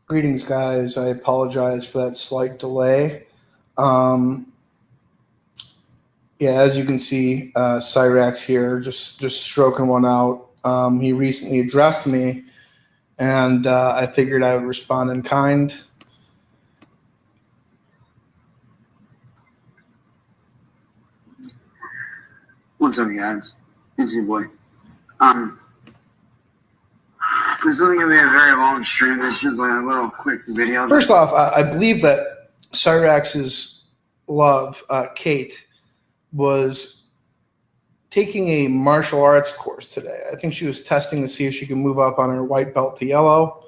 Greetings, guys. I apologize for that slight delay. Yeah, as you can see, Cyrax here, just stroking one out. He recently addressed me, and I figured I would respond in kind. What's up, guys? It's your boy. This isn't going to be a very long stream. It's just like a little quick video. First off, I believe that Cyrax's love, Kate, was taking a martial arts course today. I think she was testing to see if she can move up on her white belt to yellow.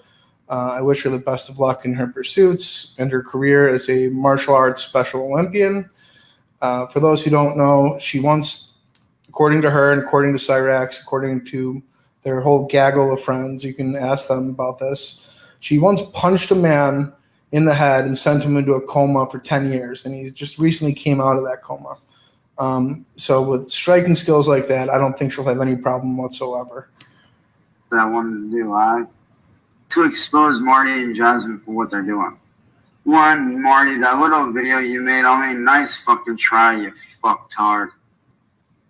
I wish her the best of luck in her pursuits and her career as a martial arts Special Olympian. For those who don't know, she once, according to her and according to Cyrax, according to their whole gaggle of friends, you can ask them about this, she once punched a man in the head and sent him into a coma for 10 years, and he just recently came out of that coma. So with striking skills like that, I don't think she'll have any problem whatsoever. I wanted to do to expose Marty and Jasmine for what they're doing. One, Marty, that little video you made, I mean, nice fucking try, you fucktard.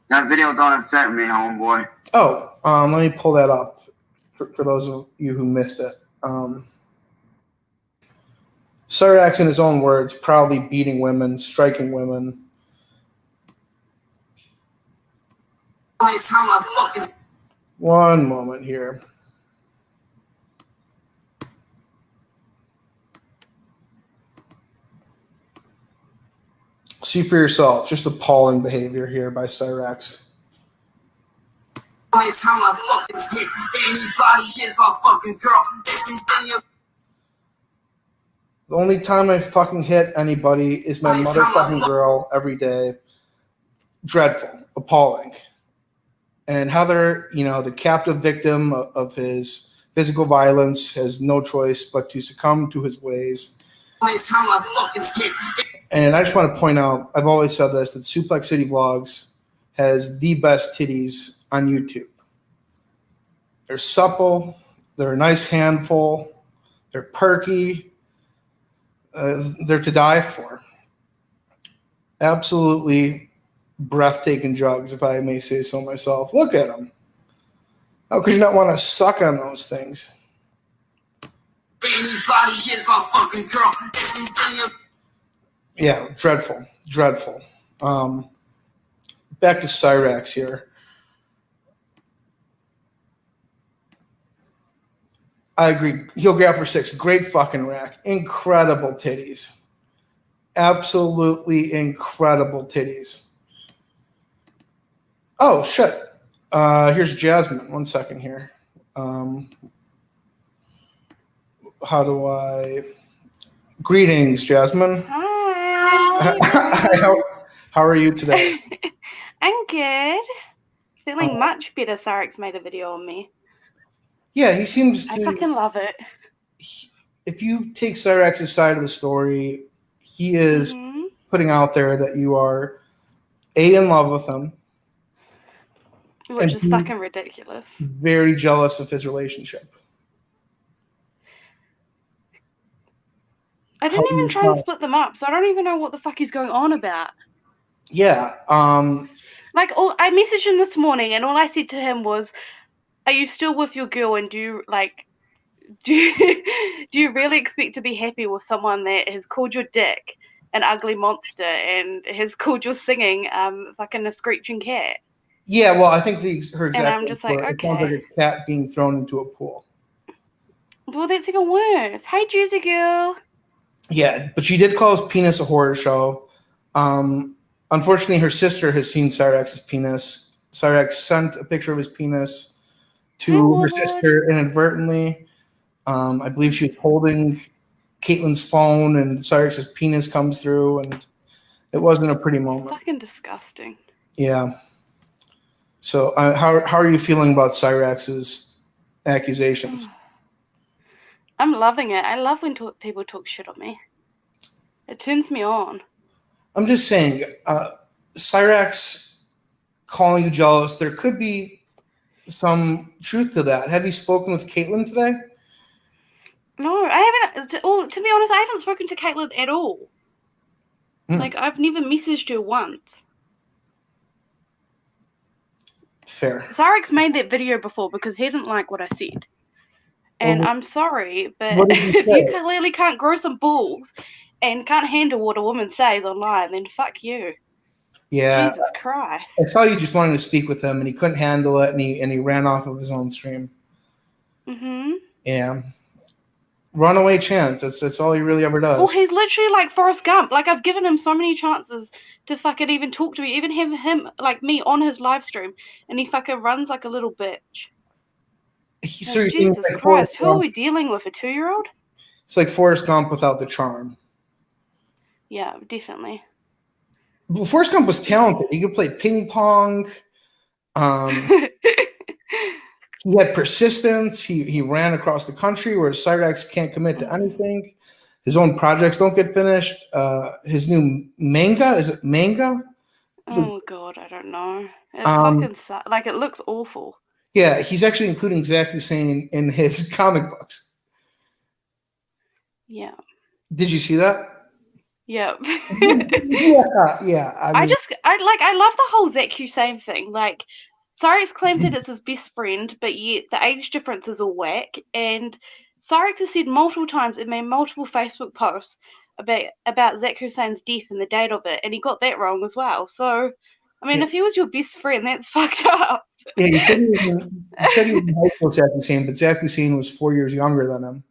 That video don't affect me, homeboy. Oh, let me pull that up for those of you who missed it. Cyrax, in his own words, proudly beating women, striking women. One moment here. See for yourself. Just appalling behavior here by Cyrax. The only time I fucking hit anybody is my motherfucking girl every day. Dreadful. Appalling. And how they're, the captive victim of his physical violence has no choice but to succumb to his ways. And I just want to point out, I've always said this, that Suplex City Vlogs has the best titties on YouTube. They're supple, they're a nice handful, they're perky, they're to die for. Absolutely breathtaking drugs, if I may say so myself. Look at them. How could you not want to suck on those things? Yeah, dreadful, dreadful. Back to Cyrax here. I agree. Heel grappler 6, great fucking rack. Incredible titties. Absolutely incredible titties. Oh, shit. Here's Jasmine. 1 second here. How do I... Greetings, Jasmine. Hi. How are you today? I'm good. Feeling much better. Cyrax made a video on me. Yeah, he seems to... I fucking love it. If you take Cyrax's side of the story, he is putting out there that you are in love with him. Which is fucking ridiculous. Very jealous of his relationship. I didn't even try and split them up, so I don't even know what the fuck he's going on about. Yeah. I messaged him this morning, and all I said to him was, "Are you still with your girl? And do you really expect to be happy with someone that has called your dick an ugly monster and has called your singing fucking a screeching cat?" Yeah. Well, I think her exact. And I'm just like, it sounds like a cat being thrown into a pool. Well, that's even worse. Hi, Juicy Girl. Yeah, but she did call his penis a horror show. Unfortunately, her sister has seen Cyrax's penis. Cyrax sent a picture of his penis to her sister inadvertently. I believe she was holding Caitlin's phone, and Cyrax's penis comes through, and it wasn't a pretty moment. Fucking disgusting. Yeah. So how are you feeling about Cyrax's accusations? I'm loving it. I love when people talk shit on me. It turns me on. I'm just saying, Cyrax calling you jealous, there could be some truth to that. Have you spoken with Caitlin today? No, I haven't. to be honest, I haven't spoken to Caitlyn at all. Like, I've never messaged her once. Fair. Cyrax made that video before because he didn't like what I said. And I'm sorry, but What did you if say? you clearly can't grow some balls and can't handle what a woman says online, then fuck you. Yeah. Jesus Christ. I saw you just wanting to speak with him, and he couldn't handle it, and he ran off of his own stream. Mhm. Yeah. Runaway chance. That's all he really ever does. Well, he's literally like Forrest Gump. Like, I've given him so many chances to fucking even talk to me, even have him, like me, on his live stream, and he fucking runs like a little bitch. Jesus Christ, who are we dealing with? A 2-year-old? It's like Forrest Gump without the charm. Yeah, definitely. Well, Forrest Gump was talented. He could play ping pong. He had persistence. He ran across the country, whereas Cyrax can't commit to anything. His own projects don't get finished. His new manga, is it manga? Oh God, I don't know. It fucking sucks. Like, it looks awful. Yeah, he's actually including Zach Hussein in his comic books. Yeah. Did you see that? Yeah. Yeah. I love the whole Zach Hussein thing. Like, Cyrax claims that it's his best friend, but yet the age difference is all whack. And Cyrax has said multiple times and made multiple Facebook posts about Zach Hussein's death and the date of it, and he got that wrong as well. So, I mean, if he was your best friend, that's fucked up. Yeah, he said he was in high school with Zach Hussein, but Zach Hussein was 4 years younger than him.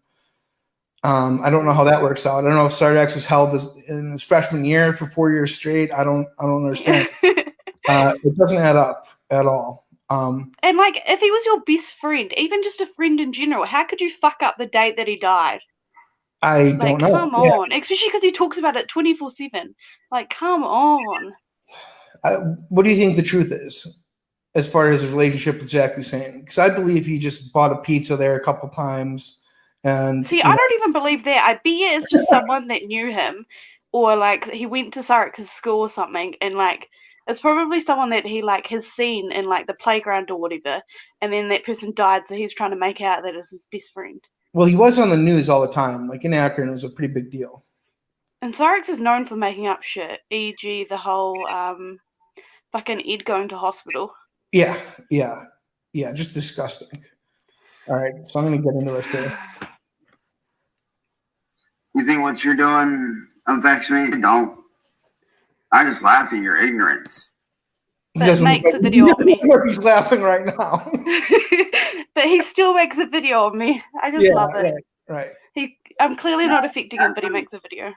I don't know how that works out. I don't know if Cyrax was held in his freshman year for 4 years straight. I don't understand. It doesn't add up at all. And like, if he was your best friend, even just a friend in general, how could you fuck up the date that he died? I don't know. Come on, especially because he talks about it 24/7. Like, come on. What do you think the truth is as far as his relationship with Zach Hussein? Because I believe he just bought a pizza there a couple times. And see, I don't even believe that. I bet it's just someone that knew him, or like he went to Cyrax's school or something, and like it's probably someone that he like has seen in like the playground or whatever, and then that person died, so he's trying to make out that it's his best friend. Well, he was on the news all the time. Like in Akron, it was a pretty big deal. And Cyrax is known for making up shit, e.g. the whole fucking Ed going to hospital. Yeah, just disgusting. All right, so I'm going to get into this here. You think what you're doing affects me? Don't. I just laugh at your ignorance. But he makes a video of me. He's laughing right now. But he still makes a video of me. I just love it. Right. I'm clearly not affecting him, but he makes a video.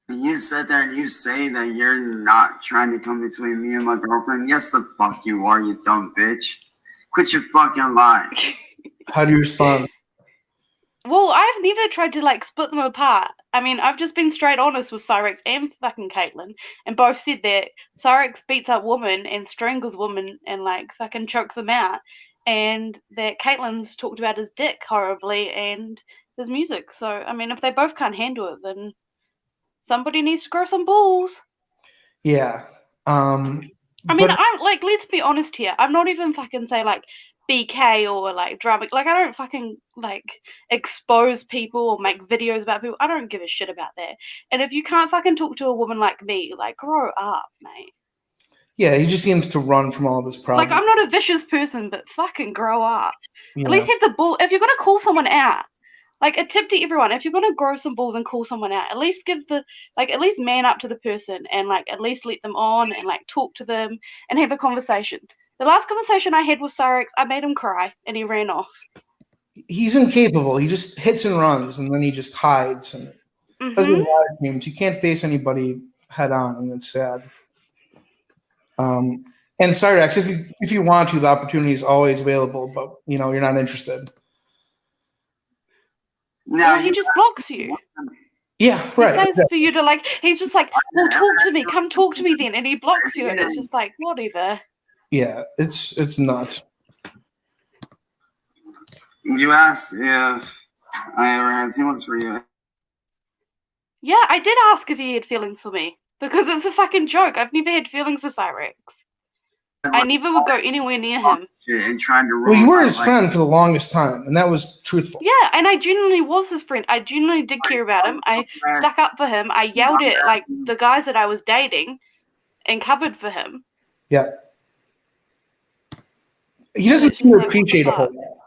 You sit there and you say that you're not trying to come between me and my girlfriend. Yes, the fuck you are, you dumb bitch. Quit your fucking lying. How do you respond? Well, I've never tried to like split them apart. I mean, I've just been straight honest with Cyrax and fucking Caitlyn, and both said that Cyrax beats up women and strangles women and like fucking chokes them out, and that Caitlyn's talked about his dick horribly and his music. So, I mean, if they both can't handle it, then somebody needs to grow some balls. Yeah. I mean, I'm like, let's be honest here. I'm not even fucking say like BK or like drama. Like, I don't fucking like expose people or make videos about people. I don't give a shit about that. And if you can't fucking talk to a woman like me, like, grow up, mate. Yeah, he just seems to run from all of his problems. Like, I'm not a vicious person, but fucking grow up. Yeah. At least have the ball. If you're gonna call someone out, like a tip to everyone, if you're gonna grow some balls and call someone out, at least at least man up to the person and like at least let them on and like talk to them and have a conversation. The last conversation I had with Cyrax, I made him cry and he ran off. He's incapable. He just hits and runs and then he just hides and doesn't have live games. You can't face anybody head on, and it's sad. And Cyrax, if you want to, the opportunity is always available, but you're not interested. No, he just blocks you. Yeah, right. He says for you to like, he's just like, well, talk to me, come talk to me then, and he blocks you, and it's just like, whatever. Yeah, it's nuts. You asked if I ever had feelings for you. Yeah, I did ask if he had feelings for me, because it's a fucking joke. I've never had feelings for Cyrax. I never would go anywhere near him. And tried to Well, you were ruin his my friend for the longest time, and that was truthful. Yeah, and I genuinely was his friend. I genuinely did care about him. I stuck up for him. I yelled at like the guys that I was dating and covered for him. Yeah. He doesn't seem to appreciate a whole lot.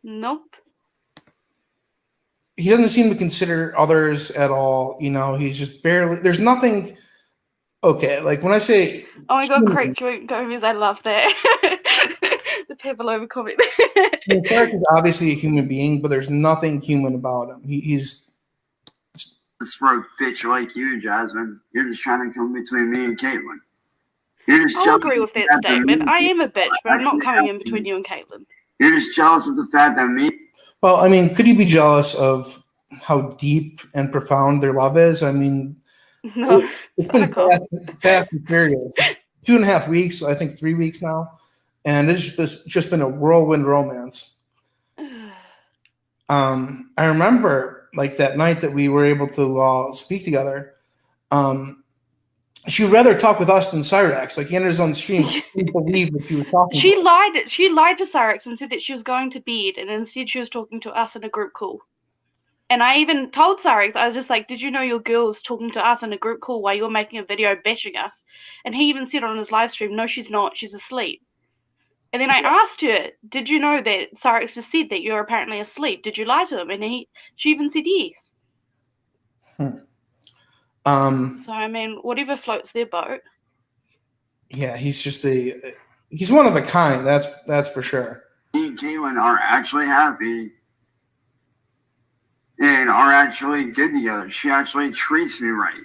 Nope. He doesn't seem to consider others at all. You know, he's just barely. There's nothing. Okay, like when I say. Oh my god, Craig Gomez, I love that. The Pavlova comment. Cyrax is obviously a human being, but there's nothing human about him. He's. This for a bitch like you, Jasmine. You're just trying to come between me and Caitlin. You're just I'll agree with that statement. I am a bitch, but I'm not coming in between you and Caitlin. You're just jealous of the fact that me. Well, I mean, could you be jealous of how deep and profound their love is? I mean, No. it's been fast and furious. It's 2.5 weeks, I think 3 weeks now, and it's just been a whirlwind romance. I remember like that night that we were able to speak together. She would rather talk with us than Cyrax. Like he entered his own stream. She didn't believe that she was talking. She lied to Cyrax and said that she was going to bed, and instead she was talking to us in a group call. And I even told Cyrax, I was just like, did you know your girl's talking to us in a group call while you're making a video bashing us? And he even said on his live stream, no, she's not. She's asleep. And then I asked her, did you know that Cyrax just said that you're apparently asleep? Did you lie to him? And she even said yes. So, I mean, whatever floats their boat. Yeah, he's just he's one of a kind. That's for sure. Me and Caitlin are actually happy and are actually good together. She actually treats me right.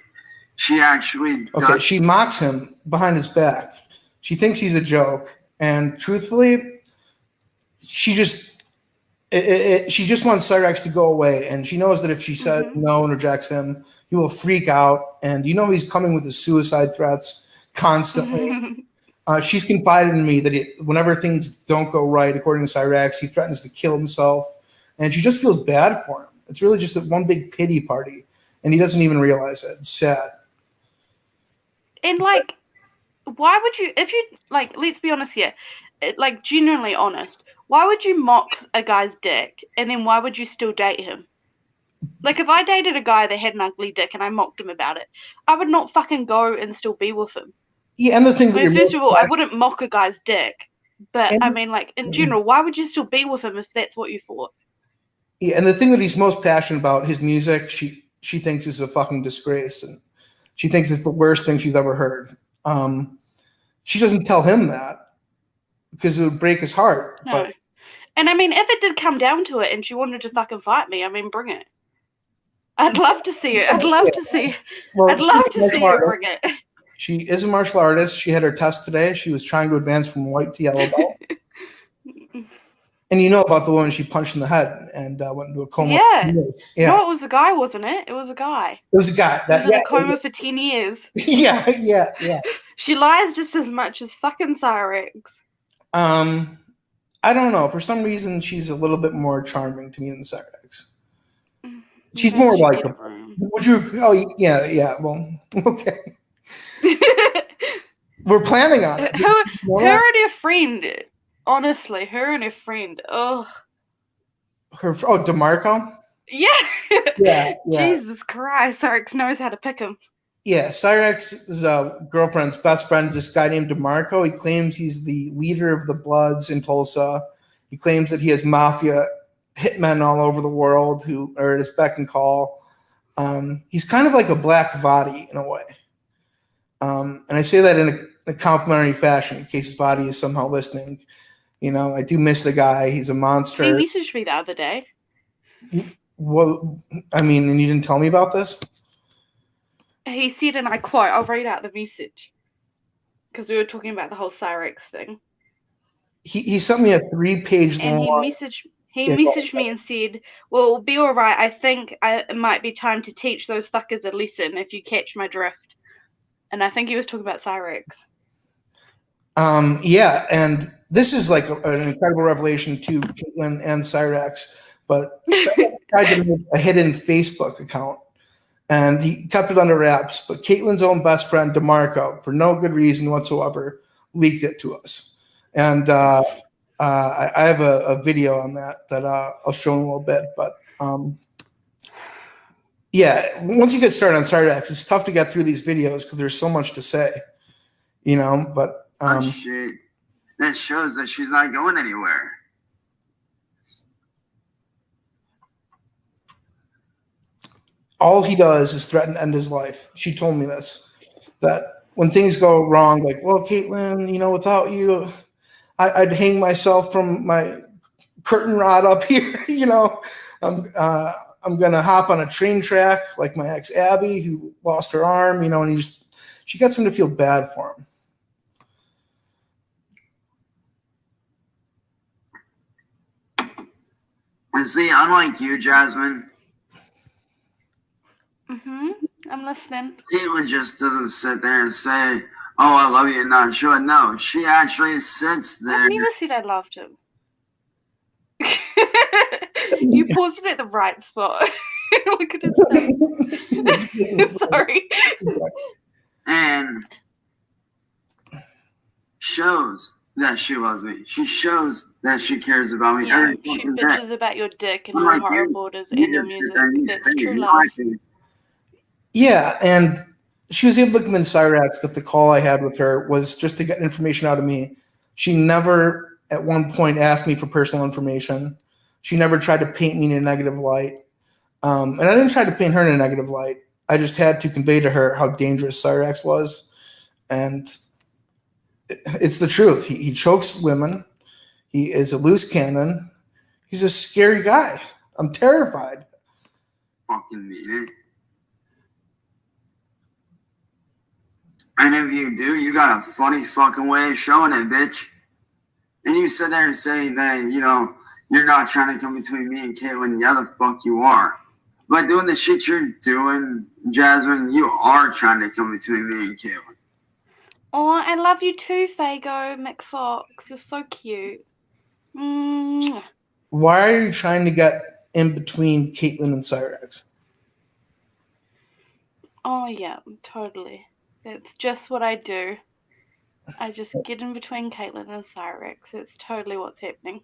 She actually does. Okay, she mocks him behind his back. She thinks he's a joke. And truthfully, she just wants Cyrax to go away. And she knows that if she says no and rejects him, he will freak out. And you know he's coming with his suicide threats constantly. She's confided in me that whenever things don't go right, according to Cyrax, he threatens to kill himself. And she just feels bad for him. It's really just one big pity party. And he doesn't even realize it. It's sad. And, like, why would you, if you, like, let's be honest here, like, genuinely honest, why would you mock a guy's dick, and then why would you still date him? Like, if I dated a guy that had an ugly dick and I mocked him about it, I would not fucking go and still be with him. Yeah, and the thing that first of all, I wouldn't mock a guy's dick, but, I mean, like, in general, why would you still be with him if that's what you thought? Yeah, and the thing that he's most passionate about, his music, she thinks is a fucking disgrace, and she thinks it's the worst thing she's ever heard. She doesn't tell him that because it would break his heart. No. But, and I mean, if it did come down to it and she wanted to fucking fight me, I mean, bring it. I'd love to see it. I'd love to see her bring it. She is a martial artist. She had her test today. She was trying to advance from white to yellow belt. And you know about the woman she punched in the head and went into a coma. Yeah. Yeah. No, it was a guy, wasn't it? It was a guy. It was a guy. He was in a coma for 10 years. Yeah. She lies just as much as fucking Cyrax. I don't know. For some reason, she's a little bit more charming to me than Cyrax. She's more like. Would you? Oh, yeah. Well, okay. We're planning on it. Her and her friend. Honestly, her and her friend. Ugh. DeMarco? Yeah. Jesus Christ. Cyrax knows how to pick him. Yeah, Cyrax's girlfriend's best friend is this guy named DeMarco. He claims he's the leader of the Bloods in Tulsa. He claims that he has mafia hitmen all over the world who are at his beck and call. He's kind of like a Black Vadi in a way. And I say that in a complimentary fashion in case Vadi is somehow listening. You know, I do miss the guy. He's a monster. He messaged me the other day. Well, I mean, and you didn't tell me about this? He said, and I quote, I'll read out the message. Because we were talking about the whole Cyrax thing. He sent me a 3-page and long. He messaged me and said, well, be all right. I think it might be time to teach those fuckers a lesson if you catch my drift. And I think he was talking about Cyrax. Yeah, and this is like an incredible revelation to Caitlin and Cyrax. But Cyrax tried to make a hidden Facebook account, and he kept it under wraps. But Caitlin's own best friend, DeMarco, for no good reason whatsoever, leaked it to us. And I have a video on that I'll show in a little bit. But yeah, once you get started on Cyrax, it's tough to get through these videos because there's so much to say, But oh shit, that shows that she's not going anywhere. All he does is threaten to end his life. She told me this, that when things go wrong, like, well, Caitlin, without you, I'd hang myself from my curtain rod up here. I'm gonna hop on a train track like my ex Abby, who lost her arm. And she gets him to feel bad for him. And see, unlike you, Jasmine, I'm listening. Caitlin just doesn't sit there and say, "Oh, I love you," and not show it. No, she actually sits there. I've never said I loved him. You paused it at the right spot. Look at his face. Sorry. And shows that she loves me. She shows that she cares about me. Yeah, she bitches about your dick and how horrible it is and your music. That's true love. Yeah, and she was able to convince Cyrax that the call I had with her was just to get information out of me. She never at one point asked me for personal information. She never tried to paint me in a negative light. And I didn't try to paint her in a negative light. I just had to convey to her how dangerous Cyrax was. And it's the truth. He chokes women. He is a loose cannon. He's a scary guy. I'm terrified. Fucking mean it. And if you do, you got a funny fucking way of showing it, bitch. And you sit there and say that, you're not trying to come between me and Caitlin. Yeah, the fuck you are. By doing the shit you're doing, Jasmine, you are trying to come between me and Caitlin. Oh, I love you too, Fago McFox. You're so cute. Why are you trying to get in between Caitlin and Cyrax? Oh, yeah, totally. It's just what I do. I just get in between Caitlin and Cyrax. It's totally what's happening.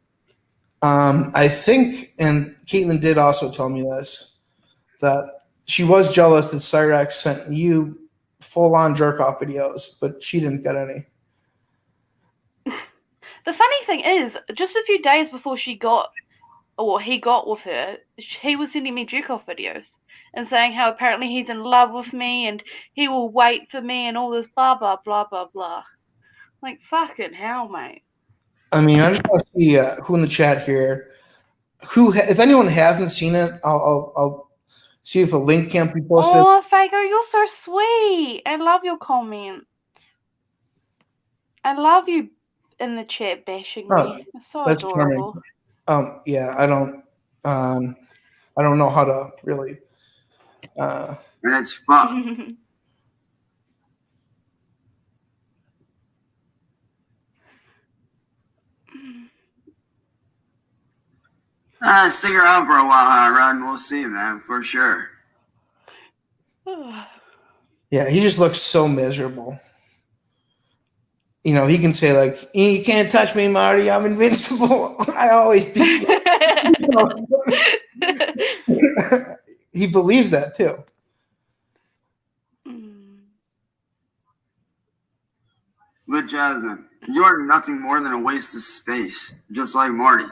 I think, and Caitlin did also tell me this, that she was jealous that Cyrax sent you full-on jerk-off videos, but she didn't get any. The funny thing is, just a few days before he got with her, he was sending me jerk-off videos and saying how apparently he's in love with me and he will wait for me and all this blah, blah, blah, blah, blah. Like, fucking hell, mate. I mean, I just want to see who in the chat here, if anyone hasn't seen it, I'll see if a link can't be posted. Oh, Fago, you're so sweet. I love your comments. I love you in the chat bashing me. It's so adorable. Yeah, I don't know how to really. And it's fun. Stick around for a while, Rod. We'll see, man, for sure. Yeah, he just looks so miserable. He can say, like, you can't touch me, Marty. I'm invincible. I always beat you. He believes that, too. But, Jasmine, you are nothing more than a waste of space, just like Marty.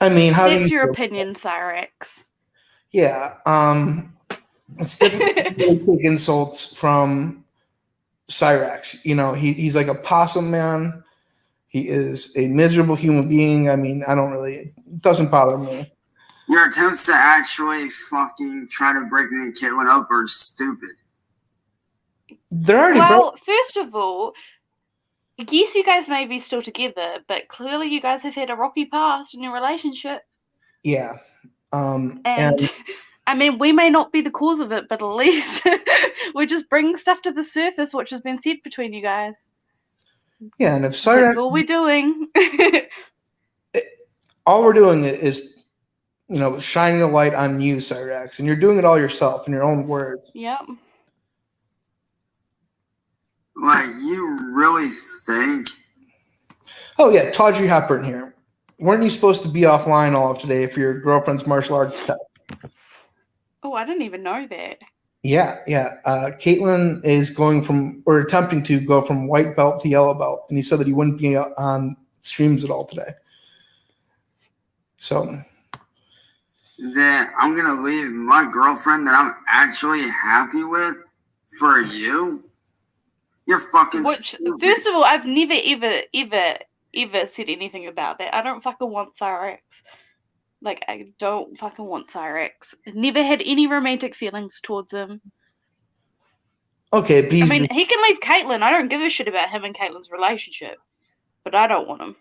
I mean, that's your opinion, Cyrax. Yeah. It's difficult to take insults from Cyrax. He's like a possum man. He is a miserable human being. I mean, it doesn't bother me. Your attempts to actually fucking try to break me and Caitlin up are stupid. They're already first of all, yes, you guys may be still together, but clearly you guys have had a rocky past in your relationship. Yeah. And I mean, we may not be the cause of it, but at least we're just bringing stuff to the surface, which has been said between you guys. Yeah, and if Cyrax, that's all we're doing. All we're doing is, shining a light on you, Cyrax, and you're doing it all yourself in your own words. Yep. Like, you really think? Oh yeah, Tawdry Hepburn here. Weren't you supposed to be offline all of today for your girlfriend's martial arts test? Oh, I didn't even know that. Yeah. Caitlin is going from, or attempting to go from white belt to yellow belt, and he said that he wouldn't be on streams at all today. So That I'm gonna leave my girlfriend that I'm actually happy with for you? You're fucking stupid. First of all, I've never ever said anything about that. I don't fucking want Cyrax. Like, I don't fucking want Cyrax. Never had any romantic feelings towards him. okay, I mean, he can leave Caitlyn. I don't give a shit about him and Caitlyn's relationship, but I don't want him.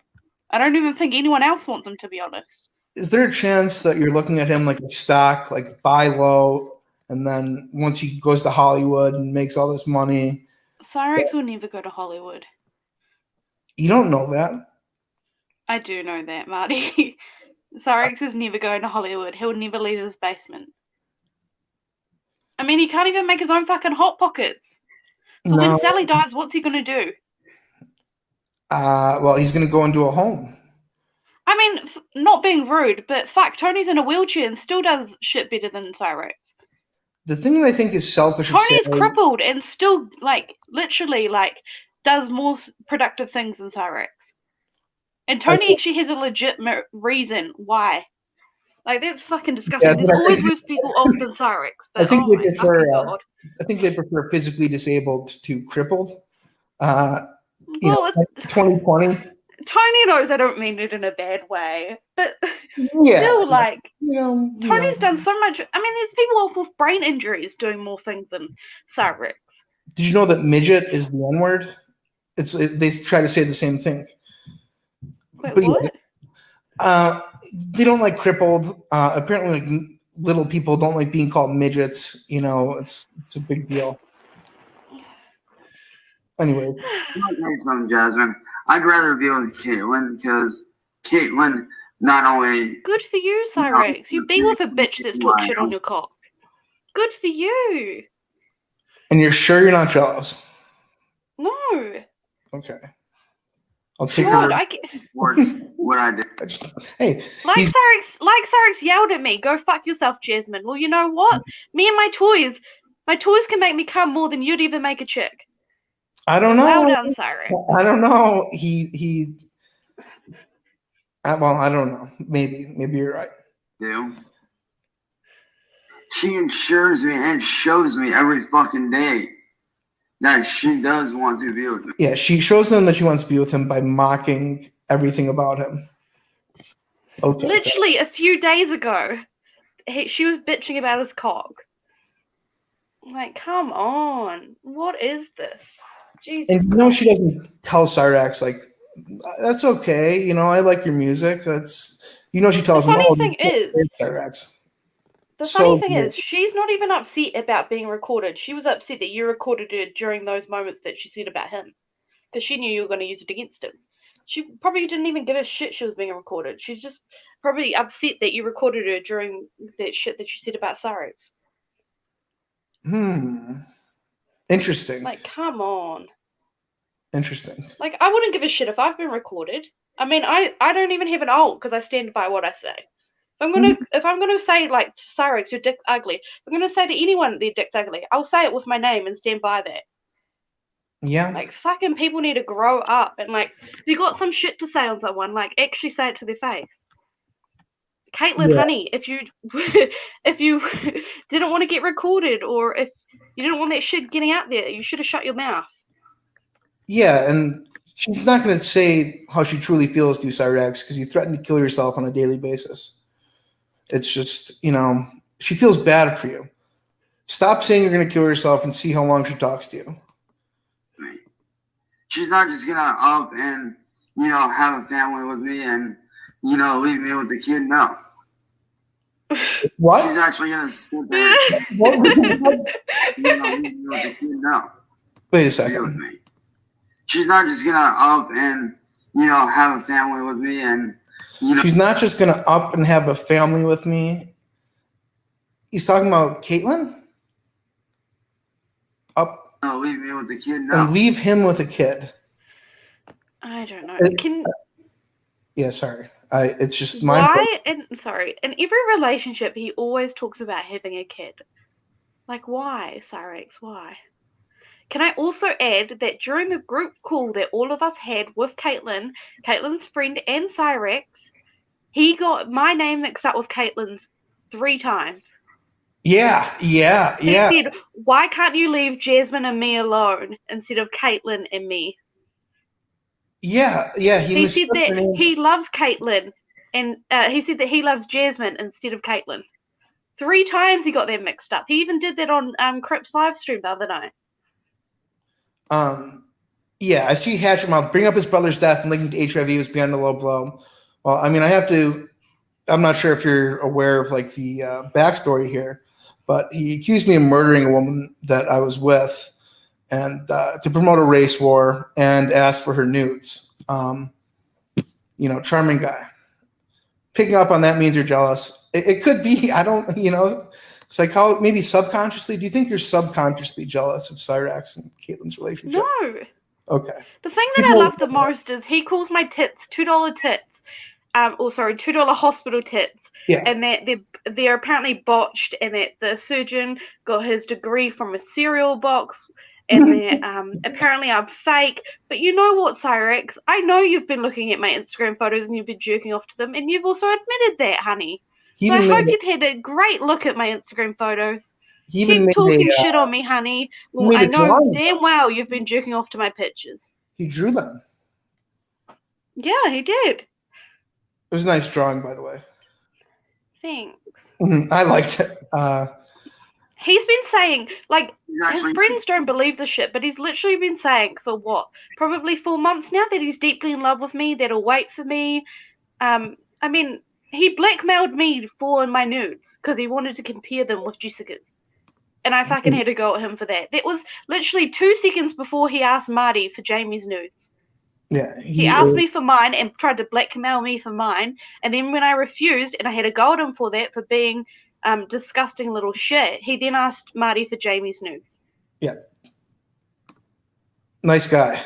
I don't even think anyone else wants him, to be honest. Is there a chance that you're looking at him like a stock, like buy low, and then once he goes to Hollywood and makes all this money? Cyrax will never go to Hollywood. You don't know that. I do know that, Marty. Cyrax is never going to Hollywood. He'll never leave his basement. I mean, he can't even make his own fucking Hot Pockets. So No. when Sally dies, what's he going to do? Well, he's going to go into a home. I mean, not being rude, but fuck, Tony's in a wheelchair and still does shit better than Cyrax. The thing that I think is selfish. Tony's crippled and still, like, literally, like, does more productive things than Cyrax. And Tony actually has a legitimate reason why. Like, that's fucking disgusting. Yeah, There's always worse people off than Cyrax. But, I think oh they my prefer. fucking God. I think they prefer physically disabled to crippled. Well, 2020. Tony knows I don't mean it in a bad way, but Yeah, still, like, Tony's done so much. I mean, there's people off with brain injuries doing more things than Cyrax. Did you know that midget is the N word? They try to say the same thing. Wait, But what? They don't like crippled. Apparently, like little people don't like being called midgets. It's a big deal. Anyway, I'll tell you something, Jasmine. I'd rather be with Caitlyn because Caitlyn not only. Good for you, Cyrax. You be with a bitch that's talked shit on your cock. Good for you. And you're sure you're not jealous? No. Okay. I'll take God, her. What I did. Hey, Like Cyrax yelled at me, "Go fuck yourself, Jasmine." Well, you know what? Me and my toys can make me come more than you'd ever make a chick. I don't know. Well done, Cyrax. I don't know. Well, I don't know. Maybe you're right. Do. She ensures me and shows me every fucking day that she does want to be with me. Yeah, she shows them that she wants to be with him by mocking everything about him. Okay. Literally a few days ago, she was bitching about his cock. Like, come on. What is this? Jesus. And she doesn't tell Cyrax, like, that's okay. I like your music. She tells him, funny thing is, Cyrax. The funny thing is, she's not even upset about being recorded. She was upset that you recorded her during those moments that she said about him. Because she knew you were going to use it against him. She probably didn't even give a shit she was being recorded. She's just probably upset that you recorded her during that shit that you said about Cyrax. Interesting. Like, come on. Interesting. Like, I wouldn't give a shit if I've been recorded. I mean, I don't even have an alt because I stand by what I say. If I'm gonna say, like, Cyrax, your dick's ugly, if I'm gonna say to anyone their dick's ugly, I'll say it with my name and stand by that. Yeah. Like, fucking people need to grow up and, like, if you got some shit to say on someone, like, actually say it to their face. Caitlyn, honey, if you didn't want to get recorded or if you didn't want that shit getting out there, you should have shut your mouth. Yeah, and she's not going to say how she truly feels to you, Cyrax, because you threaten to kill yourself on a daily basis. It's just, she feels bad for you. Stop saying you're going to kill yourself and see how long she talks to you. She's not just going to up and, have a family with me and, leave me with the kid. No. What? She's actually going to sit there and, leave me with the kid. No. Wait a second. She's not just going to up and, have a family with me and, She's not just going to up and have a family with me. He's talking about Caitlyn? Up No, leave me with the kid and now. leave him with a kid. I don't know. Yeah, sorry. It's just my. Why? And sorry, in every relationship, he always talks about having a kid. Like, why, Cyrax? Why? Can I also add that during the group call that all of us had with Caitlin, Caitlin's friend, and Cyrax, he got my name mixed up with Caitlin's 3 times. Yeah. He said, "Why can't you leave Jasmine and me alone instead of Caitlin and me?" Yeah. He said that he loves Caitlin, and he said that he loves Jasmine instead of Caitlin. 3 times he got them mixed up. He even did that on Crip's live stream the other night. Yeah, I see Hatchermouth bring up his brother's death and linking to HIV was beyond a low blow. Well, I mean, I'm not sure if you're aware of like the backstory here, but he accused me of murdering a woman that I was with and to promote a race war and asked for her nudes. Charming guy. Picking up on that means you're jealous. It could be, I don't, maybe subconsciously. Do you think you're subconsciously jealous of Cyrax and Caitlin's relationship? No. Okay. The thing that I love the most is he calls my tits $2 tits. $2 hospital tits. Yeah. And that they're apparently botched, and that the surgeon got his degree from a cereal box, and that apparently I'm fake. But you know what, Cyrax? I know you've been looking at my Instagram photos and you've been jerking off to them, and you've also admitted that, honey. So I hope you've had a great look at my Instagram photos. Keep talking shit on me, honey. Well, I know damn well you've been jerking off to my pictures. He drew them. Yeah, he did. It was a nice drawing, by the way. Thanks. I liked it. He's been saying, like, his friends don't believe this shit, but he's literally been saying for what? Probably 4 months now that he's deeply in love with me, that he'll wait for me. I mean, he blackmailed me for my nudes because he wanted to compare them with Jessica's. And I fucking had to go at him for that. That was literally 2 seconds before he asked Marty for Jamie's nudes. Yeah, he asked me for mine and tried to blackmail me for mine. And then when I refused and I had to go at him for that, for being disgusting little shit, he then asked Marty for Jamie's nudes. Yeah. Nice guy.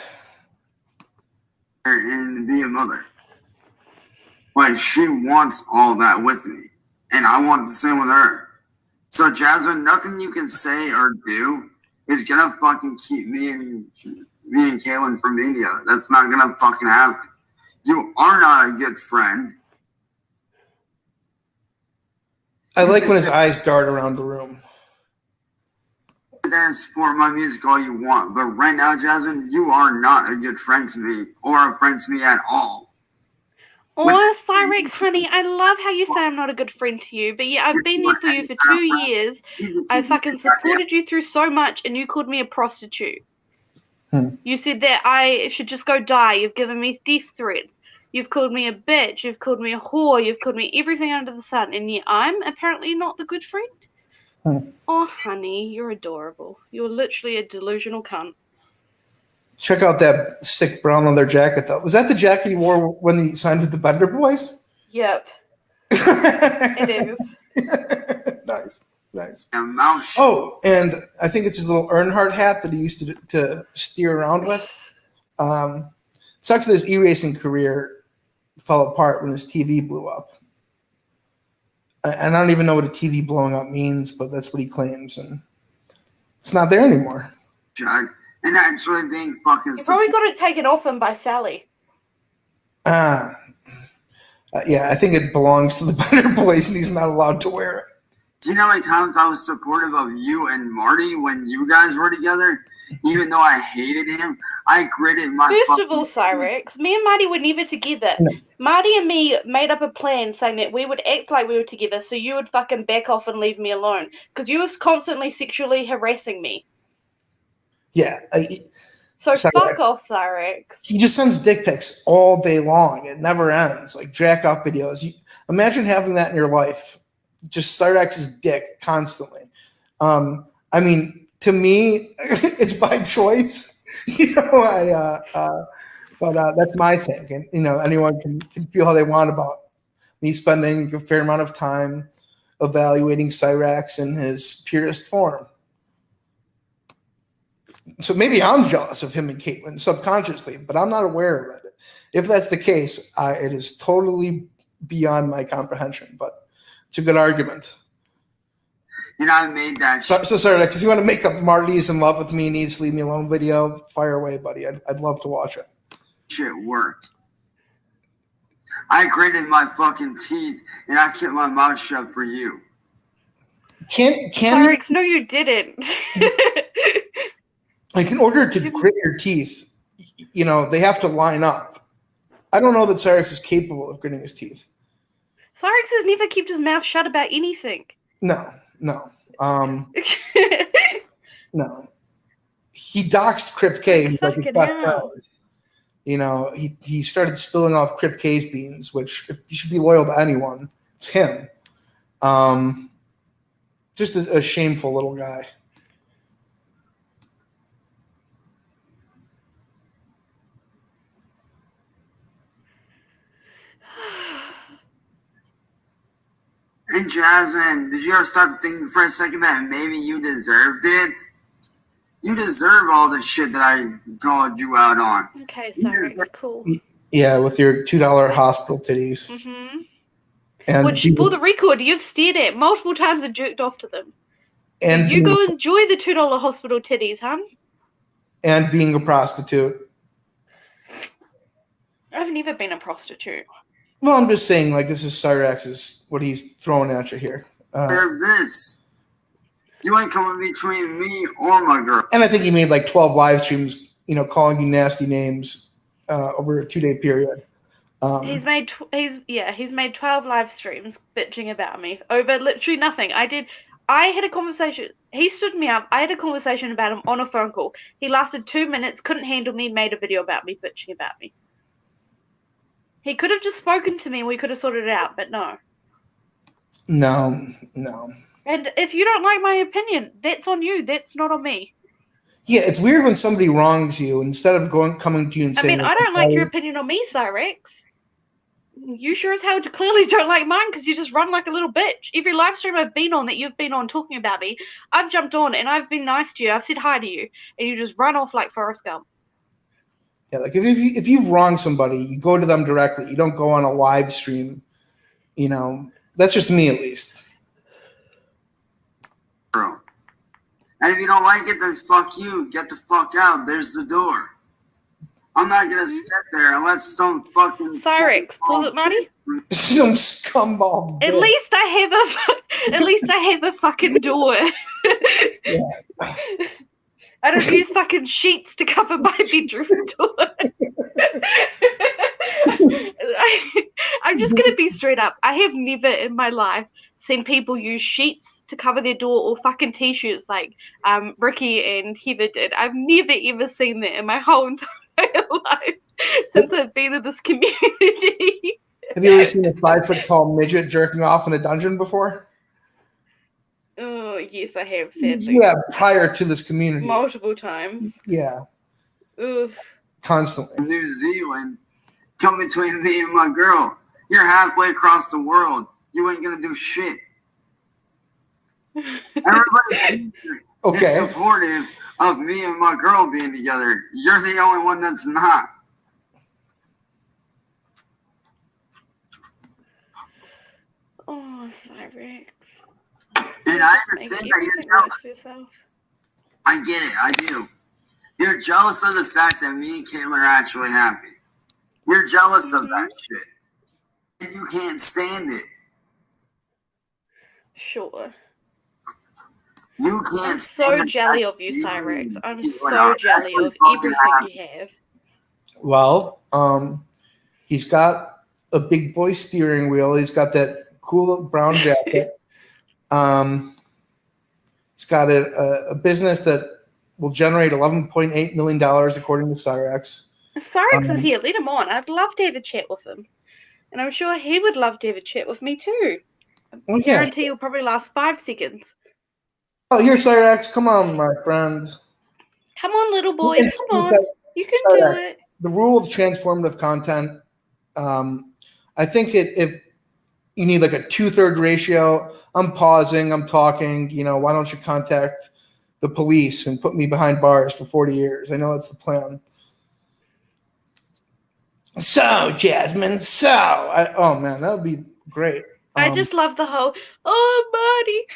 And be a mother. Like, she wants all that with me. And I want the same with her. So, Jasmine, nothing you can say or do is going to fucking keep me and Caitlin from being together. That's not going to fucking happen. You are not a good friend. I like when his eyes dart around the room. Then support my music all you want. But right now, Jasmine, you are not a good friend to me or a friend to me at all. Oh, Cyrax, honey, I love how you say I'm not a good friend to you, but yeah, I've been there for you for 2 years. I fucking supported you through so much, and you called me a prostitute. You said that I should just go die. You've given me death threats. You've called me a bitch. You've called me a whore. You've called me everything under the sun, and yet I'm apparently not the good friend. Oh, honey, you're adorable. You're literally a delusional cunt. Check out that sick brown leather jacket, though. Was that the jacket he wore when he signed with the Bender Boys? Yep. It Nice. is. Oh, and I think it's his little Earnhardt hat that he used to steer around with. Sucks that his e-racing career fell apart when his TV blew up. And I don't even know what a TV blowing up means, but that's what he claims, and it's not there anymore. And actually being fucking... You probably got it taken off him by Sally. Yeah, I think it belongs to the Bender Boys, and he's not allowed to wear it. Do you know how many times I was supportive of you and Marty when you guys were together? Even though I hated him, I gritted my... First of all, Cyrax, me and Marty were never together. No. Marty and me made up a plan saying that we would act like we were together so you would fucking back off and leave me alone. Because you was constantly sexually harassing me. Yeah. So fuck off, Cyrax. He just sends dick pics all day long. It never ends. Like jack off videos. Imagine having that in your life. Just Cyrax's dick constantly. I mean, to me, it's by choice. But that's my thing. And anyone can feel how they want about me spending a fair amount of time evaluating Cyrax in his purest form. So maybe I'm jealous of him and Caitlyn subconsciously, but I'm not aware of it. If that's the case, it is totally beyond my comprehension, but it's a good argument. I made that. So sorry, because you want to make up Marty's in love with me, needs to leave me alone video, fire away, buddy. I'd love to watch it. Shit worked. I gritted my fucking teeth and I kept my mouth shut for you. Cyrax, no, you didn't. Like, in order to grit your teeth, they have to line up. I don't know that Cyrax is capable of gritting his teeth. Cyrax has never kept his mouth shut about anything. No. No. He doxed Crip K, who's like his best friend. He started spilling off Crip K's beans, which, if you should be loyal to anyone, it's him. Just a shameful little guy. And Jasmine, did you ever start to think for a second that maybe you deserved it? You deserve all the shit that I called you out on. Okay, Cyrax, cool. Yeah, with your $2 hospital titties. Mm-hmm. And which, for the record, you've stared at multiple times and jerked off to them. And you go enjoy the $2 hospital titties, huh? And being a prostitute. I've never been a prostitute. Well, I'm just saying, like, this is Cyrax's, what he's throwing at you here. Deserve this. You ain't coming between me or my girl. And I think he made like 12 live streams, calling you nasty names over a 2-day period. He's made 12 live streams bitching about me over literally nothing. I had a conversation. He stood me up. I had a conversation about him on a phone call. He lasted 2 minutes, couldn't handle me, made a video about me, bitching about me. He could have just spoken to me and we could have sorted it out, but no. No. And if you don't like my opinion, that's on you. That's not on me. Yeah, it's weird when somebody wrongs you instead of coming to you and saying. I don't like your opinion on me, Cyrax. You sure as hell clearly don't like mine because you just run like a little bitch. Every live stream I've been on that you've been on talking about me, I've jumped on and I've been nice to you. I've said hi to you, and you just run off like Forrest Gump. Yeah, like if you've wronged somebody, you go to them directly. You don't go on a live stream. That's just me, at least. Bro. And if you don't like it, then fuck you. Get the fuck out. There's the door. I'm not gonna sit there and let some fucking Cyrax, was it Marty? Some scumball bitch. At least I have a fucking door. Yeah. I don't use fucking sheets to cover my bedroom door. I'm just gonna be straight up. I have never in my life seen people use sheets to cover their door or fucking t-shirts like Ricky and Heather did. I've never ever seen that in my whole entire life since I've been in this community. Have you ever seen a 5-foot-tall midget jerking off in a dungeon before? Oh, yes, I have, sadly. Yeah, prior to this community. Multiple times. Yeah. Ugh. Constantly. New Zealand, come between me and my girl. You're halfway across the world. You ain't gonna do shit. Everybody's is supportive of me and my girl being together. You're the only one that's not. Oh, Cyrax. And I understand that you're jealous. I get it. I do. You're jealous of the fact that me and Caitlyn are actually happy. You're jealous of that shit. And you can't stand it. Sure. You can't I'm stand so jelly of you, Cyrax. I'm so jelly of everything you have. Well, he's got a big boy steering wheel. He's got that cool brown jacket. He's got a business that will generate $11.8 million according to Cyrax. If Cyrax is here, let him on. I'd love to have a chat with him. And I'm sure he would love to have a chat with me too. I guarantee it'll probably last 5 seconds. Oh, here, Cyrax. Come on, my friend. Come on, little boy. Come on. You can do it. The rule of transformative content, I think if you need like a 2/3 ratio, I'm pausing, I'm talking, why don't you contact the police and put me behind bars for 40 years. I know that's the plan. So, Jasmine, oh man, that would be great. I just love the whole, oh, Marty,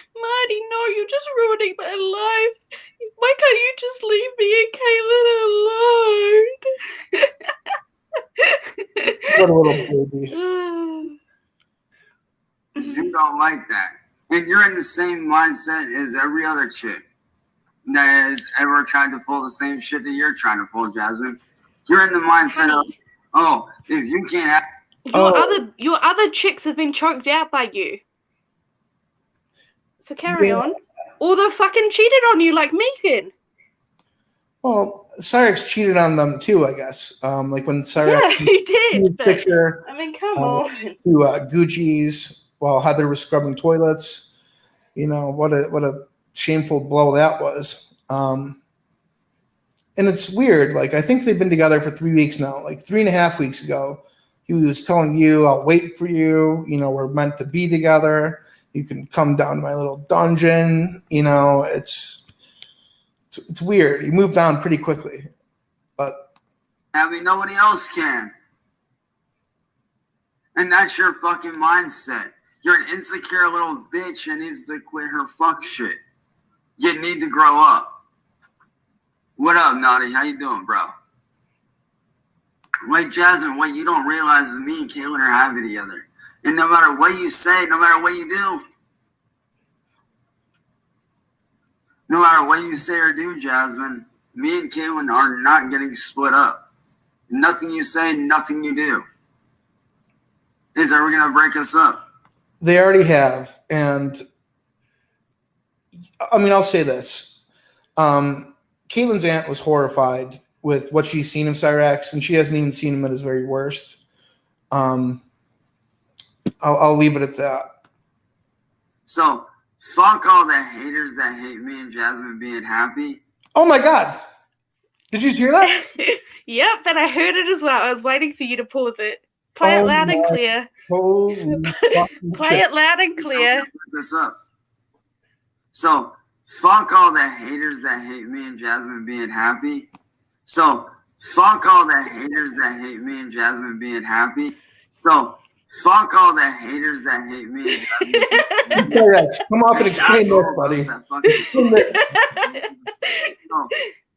no, you're just ruining my life. Why can't you just leave me and Caitlin alone? What a little baby. You don't like that. And you're in the same mindset as every other chick that has ever tried to pull the same shit that you're trying to pull, Jasmine. You're in the mindset of, oh, if you can't have... Your other chicks have been choked out by you. So carry on. Or they fucking cheated on you like Megan. Well, Cyrax cheated on them too, I guess. Like when Cyrax he did. Picture, I mean, come on. To Gucci's while Heather was scrubbing toilets. You know, what a shameful blow that was. And it's weird. Like, I think they've been together for 3 weeks now. Like 3.5 weeks ago, he was telling you, I'll wait for you. You know, we're meant to be together. You can come down to my little dungeon. You know, it's weird. He moved on pretty quickly. But I mean, nobody else can. And that's your fucking mindset. You're an insecure little bitch and needs to quit her fuck shit. You need to grow up. What up, Naughty? How you doing, bro? Wait, Jasmine, what you don't realize is me and Caitlin are happy together. And no matter what you say, no matter what you do, no matter what you say or do, Jasmine, me and Caitlin are not getting split up. Nothing you say, nothing you do is ever going to break us up. They already have. And I mean, I'll say this. Caitlin's aunt was horrified with what she's seen of Cyrax, and she hasn't even seen him at his very worst. I'll leave it at that. So, fuck all the haters that hate me and Jasmine being happy. Oh my God. Did you hear that? Yep, and I heard it as well. I was waiting for you to pause it. Play it loud and clear. Play it loud and clear. This up. So, fuck all the haters that hate me and Jasmine being happy. So, fuck all the haters that hate me and Jasmine being happy. So, fuck all the haters that hate me and Jasmine. Cyrax, come up and explain this, buddy. So,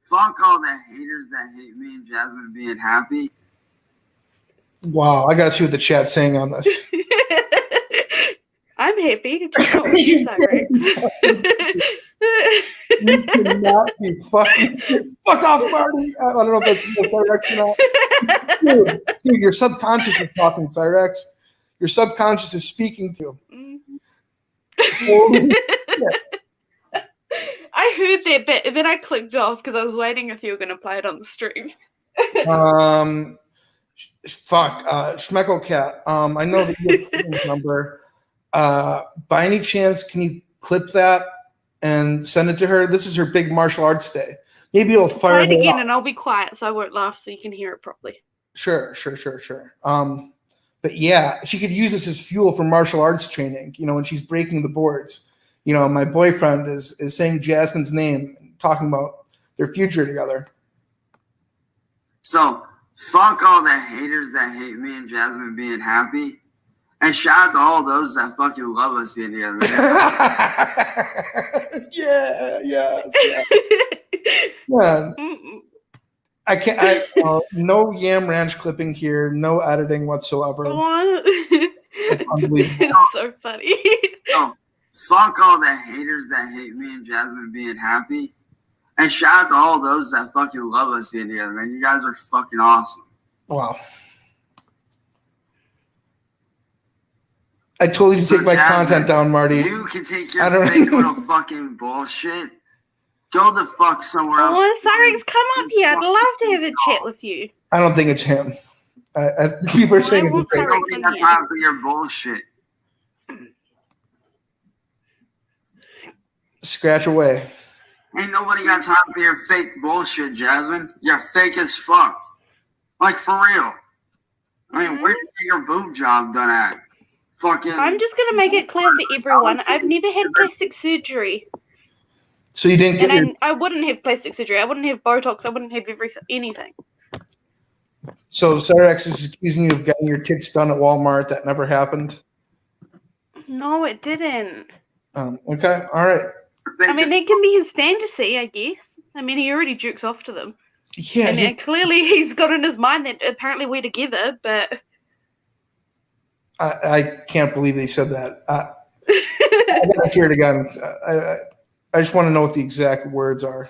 fuck all the haters that hate me and Jasmine being happy. Wow, I gotta see what the chat's saying on this. I'm happy. Just not with you, Cyrax. You cannot be fucking fuck off, Marty. I don't know if that's Cyrax or not. Dude, your subconscious is talking, Cyrax. Your subconscious is speaking to you. I heard that bit, and then I clicked off because I was waiting if you were going to play it on the stream. Schmeckle Cat. I know that you have a number. By any chance, can you clip that and send it to her? This is her big martial arts day. Maybe it'll fire Play it again, up. and I'll be quiet so I won't laugh, so you can hear it properly. Sure. But yeah, she could use this as fuel for martial arts training. You know, when she's breaking the boards. You know, my boyfriend is saying Jasmine's name and talking about their future together. So, fuck all the haters that hate me and Jasmine being happy. And shout out to all those that fucking love us being together. Yes. Man, I can't. No Yam Ranch clipping here. No editing whatsoever. It's unbelievable. It's so funny. So, fuck all the haters that hate me and Jasmine being happy. And shout out to all those that fucking love us being together, man. You guys are fucking awesome. Wow. I told you to take my content down, Marty. You can take your fake little fucking bullshit. Go the fuck somewhere else. Oh, Cyrax, come up here. I'd love to have a chat with you. I don't think it's him. People are saying it's great. Nobody got time for your bullshit. Scratch away. Ain't nobody got time for your fake bullshit, Jasmine. You're fake as fuck. Like, for real. I mean, where did you get your boob job done at? Fucking. I'm just going to make it clear for everyone. I've never had plastic surgery. So you didn't get And I wouldn't have plastic surgery. I wouldn't have Botox. I wouldn't have anything. So Cyrax is accusing you of getting your tits done at Walmart. That never happened. No, it didn't. Okay, all right. I mean, that can be his fantasy, I guess. I mean, he already jukes off to them. Yeah, And clearly he's got in his mind that apparently we're together, but... I can't believe they said that. I gotta hear it again. I just want to know what the exact words are.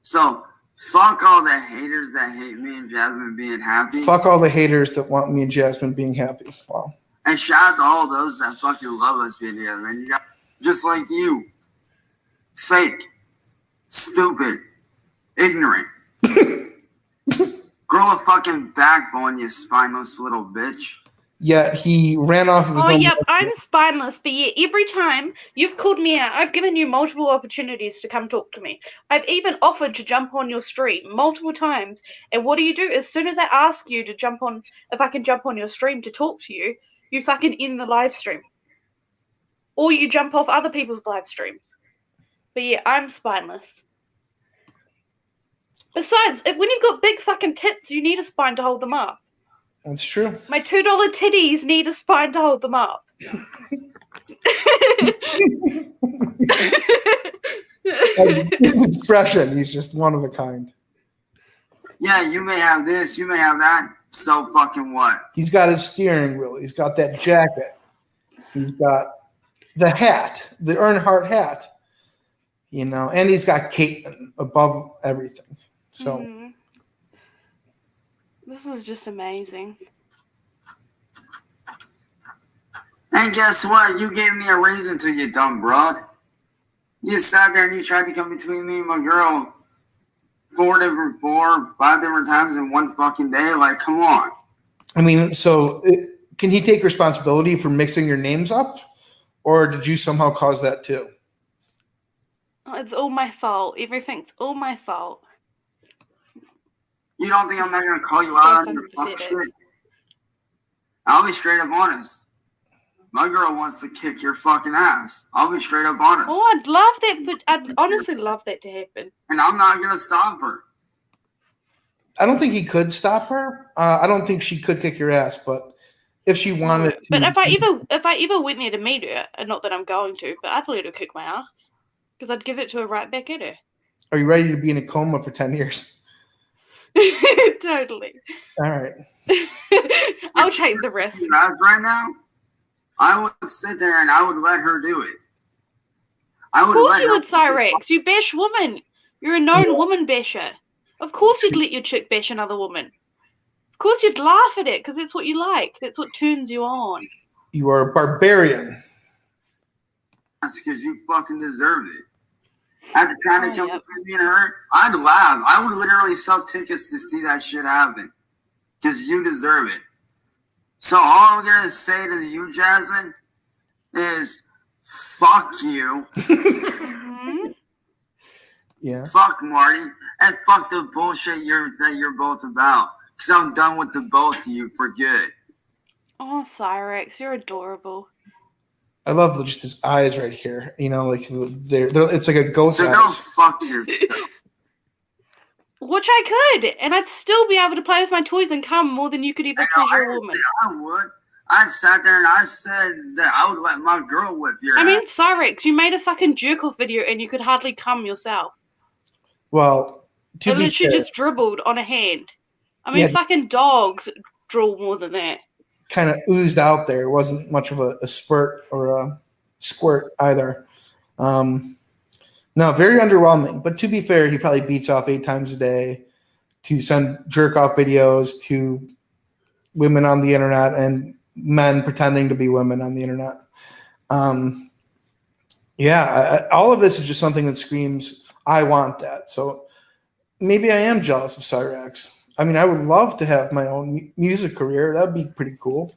So, fuck all the haters that hate me and Jasmine being happy. Fuck all the haters that want me and Jasmine being happy. Wow. And shout out to all those that fucking love us being together, man. You got, just like you. Fake. Stupid. Ignorant. Grow a fucking backbone, you spineless little bitch. Yet he ran off of his own. Yep, I'm spineless, but yeah, every time you've called me out, I've given you multiple opportunities to come talk to me. I've even offered to jump on your stream multiple times, and what do? As soon as I ask you to jump on, if I can jump on your stream to talk to you, you fucking end the live stream. Or you jump off other people's live streams. But yeah, I'm spineless. Besides, when you've got big fucking tits, you need a spine to hold them up. That's true. My $2 titties need a spine to hold them up. His expression, he's just one of a kind. Yeah, you may have this, you may have that. So fucking what? He's got his steering wheel. He's got that jacket. He's got the hat, the Earnhardt hat. You know, and he's got Caitlin above everything. So this is just amazing. And guess what? You gave me a reason to, you dumb broad. You sat there and you tried to come between me and my girl 5 different times in one fucking day. Like, come on. I mean, so can he take responsibility for mixing your names up? Or did you somehow cause that too? Oh, it's all my fault. Everything's all my fault. You don't think I'm not going to call you out on your fuck shit? I'll be straight up honest. My girl wants to kick your fucking ass. I'll be straight up honest. Oh, I'd love that. But I'd honestly love that to happen. And I'm not going to stop her. I don't think he could stop her. I don't think she could kick your ass, but if she wanted to. But if I ever went there to meet her, and not that I'm going to, but I'd let her kick my ass. Because I'd give it to her right back at her. Are you ready to be in a coma for 10 years? Totally. All right. I'll take the risk. Right now, I would sit there and I would let her do it. Of course you would, Cyrax. You bash women. You're a known woman basher. Of course you'd let your chick bash another woman. Of course you'd laugh at it because that's what you like. That's what turns you on. You are a barbarian. That's because you fucking deserve it. After trying to kill me and her, I'd laugh. I would literally sell tickets to see that shit happen. Because you deserve it. So all I'm going to say to you, Jasmine, is fuck you. Yeah. Fuck Marty. And fuck the bullshit that you're both about. Because I'm done with the both of you for good. Oh, Cyrax, you're adorable. I love just his eyes right here. You know, like they're it's like a ghost. So don't fuck yourself. Which I could, and I'd still be able to play with my toys and come more than you could ever pleasure a woman. I would. I sat there and I said that I would let my girl whip your ass. I mean, Cyrax, you made a fucking jerk-off video and you could hardly come yourself. Well, it literally just dribbled on a hand. I mean, fucking dogs drool more than that. Kind of oozed out there. It wasn't much of a spurt or a squirt either. No, very underwhelming. But to be fair, he probably beats off 8 times a day to send jerk-off videos to women on the internet and men pretending to be women on the internet. All of this is just something that screams, I want that. So maybe I am jealous of Cyrax. I mean, I would love to have my own music career. That'd be pretty cool.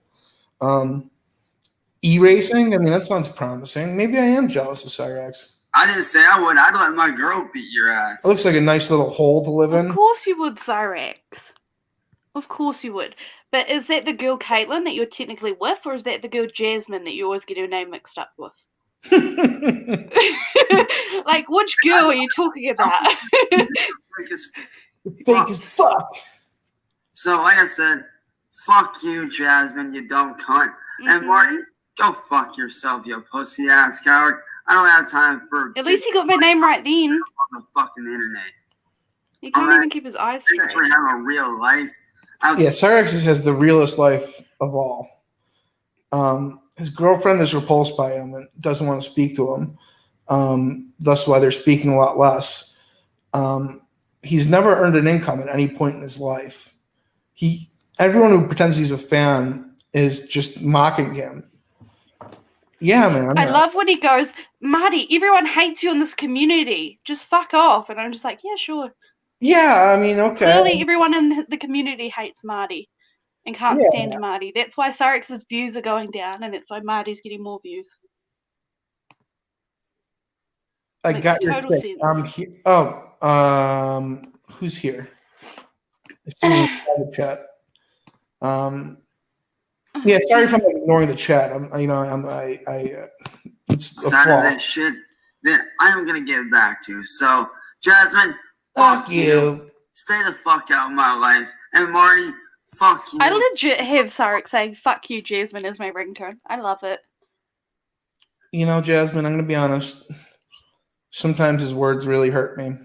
E-racing, I mean, that sounds promising. Maybe I am jealous of Cyrax. I didn't say I would. I'd let my girl beat your ass. It looks like a nice little hole to live in. Of course you would, Cyrax. Of course you would. But is that the girl Caitlin that you're technically with, or is that the girl Jasmine that you always get her name mixed up with? Like, which girl are you talking about? Fake as fuck. So, like I said, fuck you, Jasmine, you dumb cunt. And Marty, go fuck yourself, you pussy ass coward. I don't have time for. At least he got my name right then. On the fucking internet. He can't even keep his eyes straight. We have a real life. Yeah, Cyrax has the realest life of all. His girlfriend is repulsed by him and doesn't want to speak to him. That's why they're speaking a lot less. He's never earned an income at any point in his life. Everyone who pretends he's a fan is just mocking him. Yeah, man. I love when he goes, Marty, everyone hates you in this community. Just fuck off. And I'm just like, yeah, sure. Yeah, I mean, okay. Clearly, everyone in the community hates Marty and can't stand Marty. That's why Cyrax's views are going down, and it's why Marty's getting more views. I got your fix. I'm here. Oh, who's here? It's in the chat. Yeah, sorry if I'm ignoring the chat. It's a flaw. That shit that I'm gonna get back to. So, Jasmine, fuck you. Stay the fuck out of my life. And Marty, fuck you. I legit have Cyrax saying "fuck you, Jasmine" as my ringtone. I love it. You know, Jasmine, I'm gonna be honest. Sometimes his words really hurt me.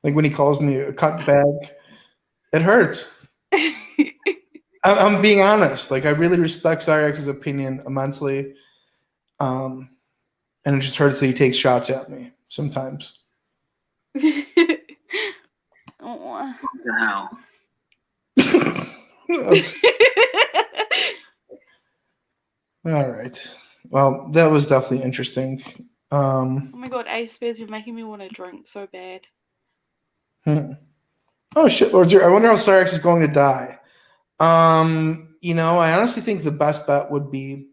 Like when he calls me a cunt bag, it hurts. I'm being honest. Like I really respect Cyrax's opinion immensely, and it just hurts that he takes shots at me sometimes. Oh. What the hell? All right. Well, that was definitely interesting. Oh my god, Ace Bears, you're making me want to drink so bad. Oh shit, Lord Zero. I wonder how Cyrax is going to die. I honestly think the best bet would be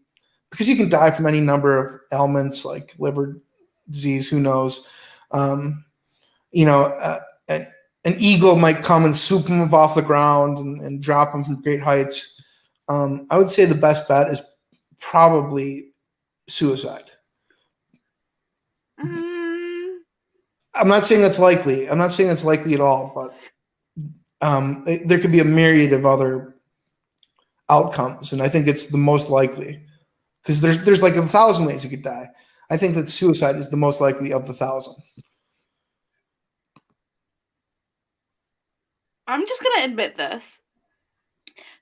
because he can die from any number of ailments like liver disease, who knows. An eagle might come and swoop him up off the ground and drop him from great heights. I would say the best bet is probably suicide. I'm not saying that's likely. I'm not saying that's likely at all, but there could be a myriad of other outcomes, and I think it's the most likely because there's like 1,000 ways you could die. I think that suicide is the most likely of the 1,000. I'm just gonna admit this.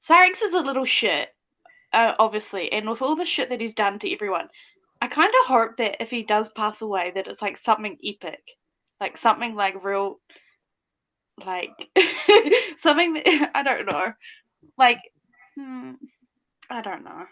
Cyrax is a little shit, obviously, and with all the shit that he's done to everyone, I kind of hope that if he does pass away, that it's like something epic, like something like real, like something that, I don't know, like I don't know.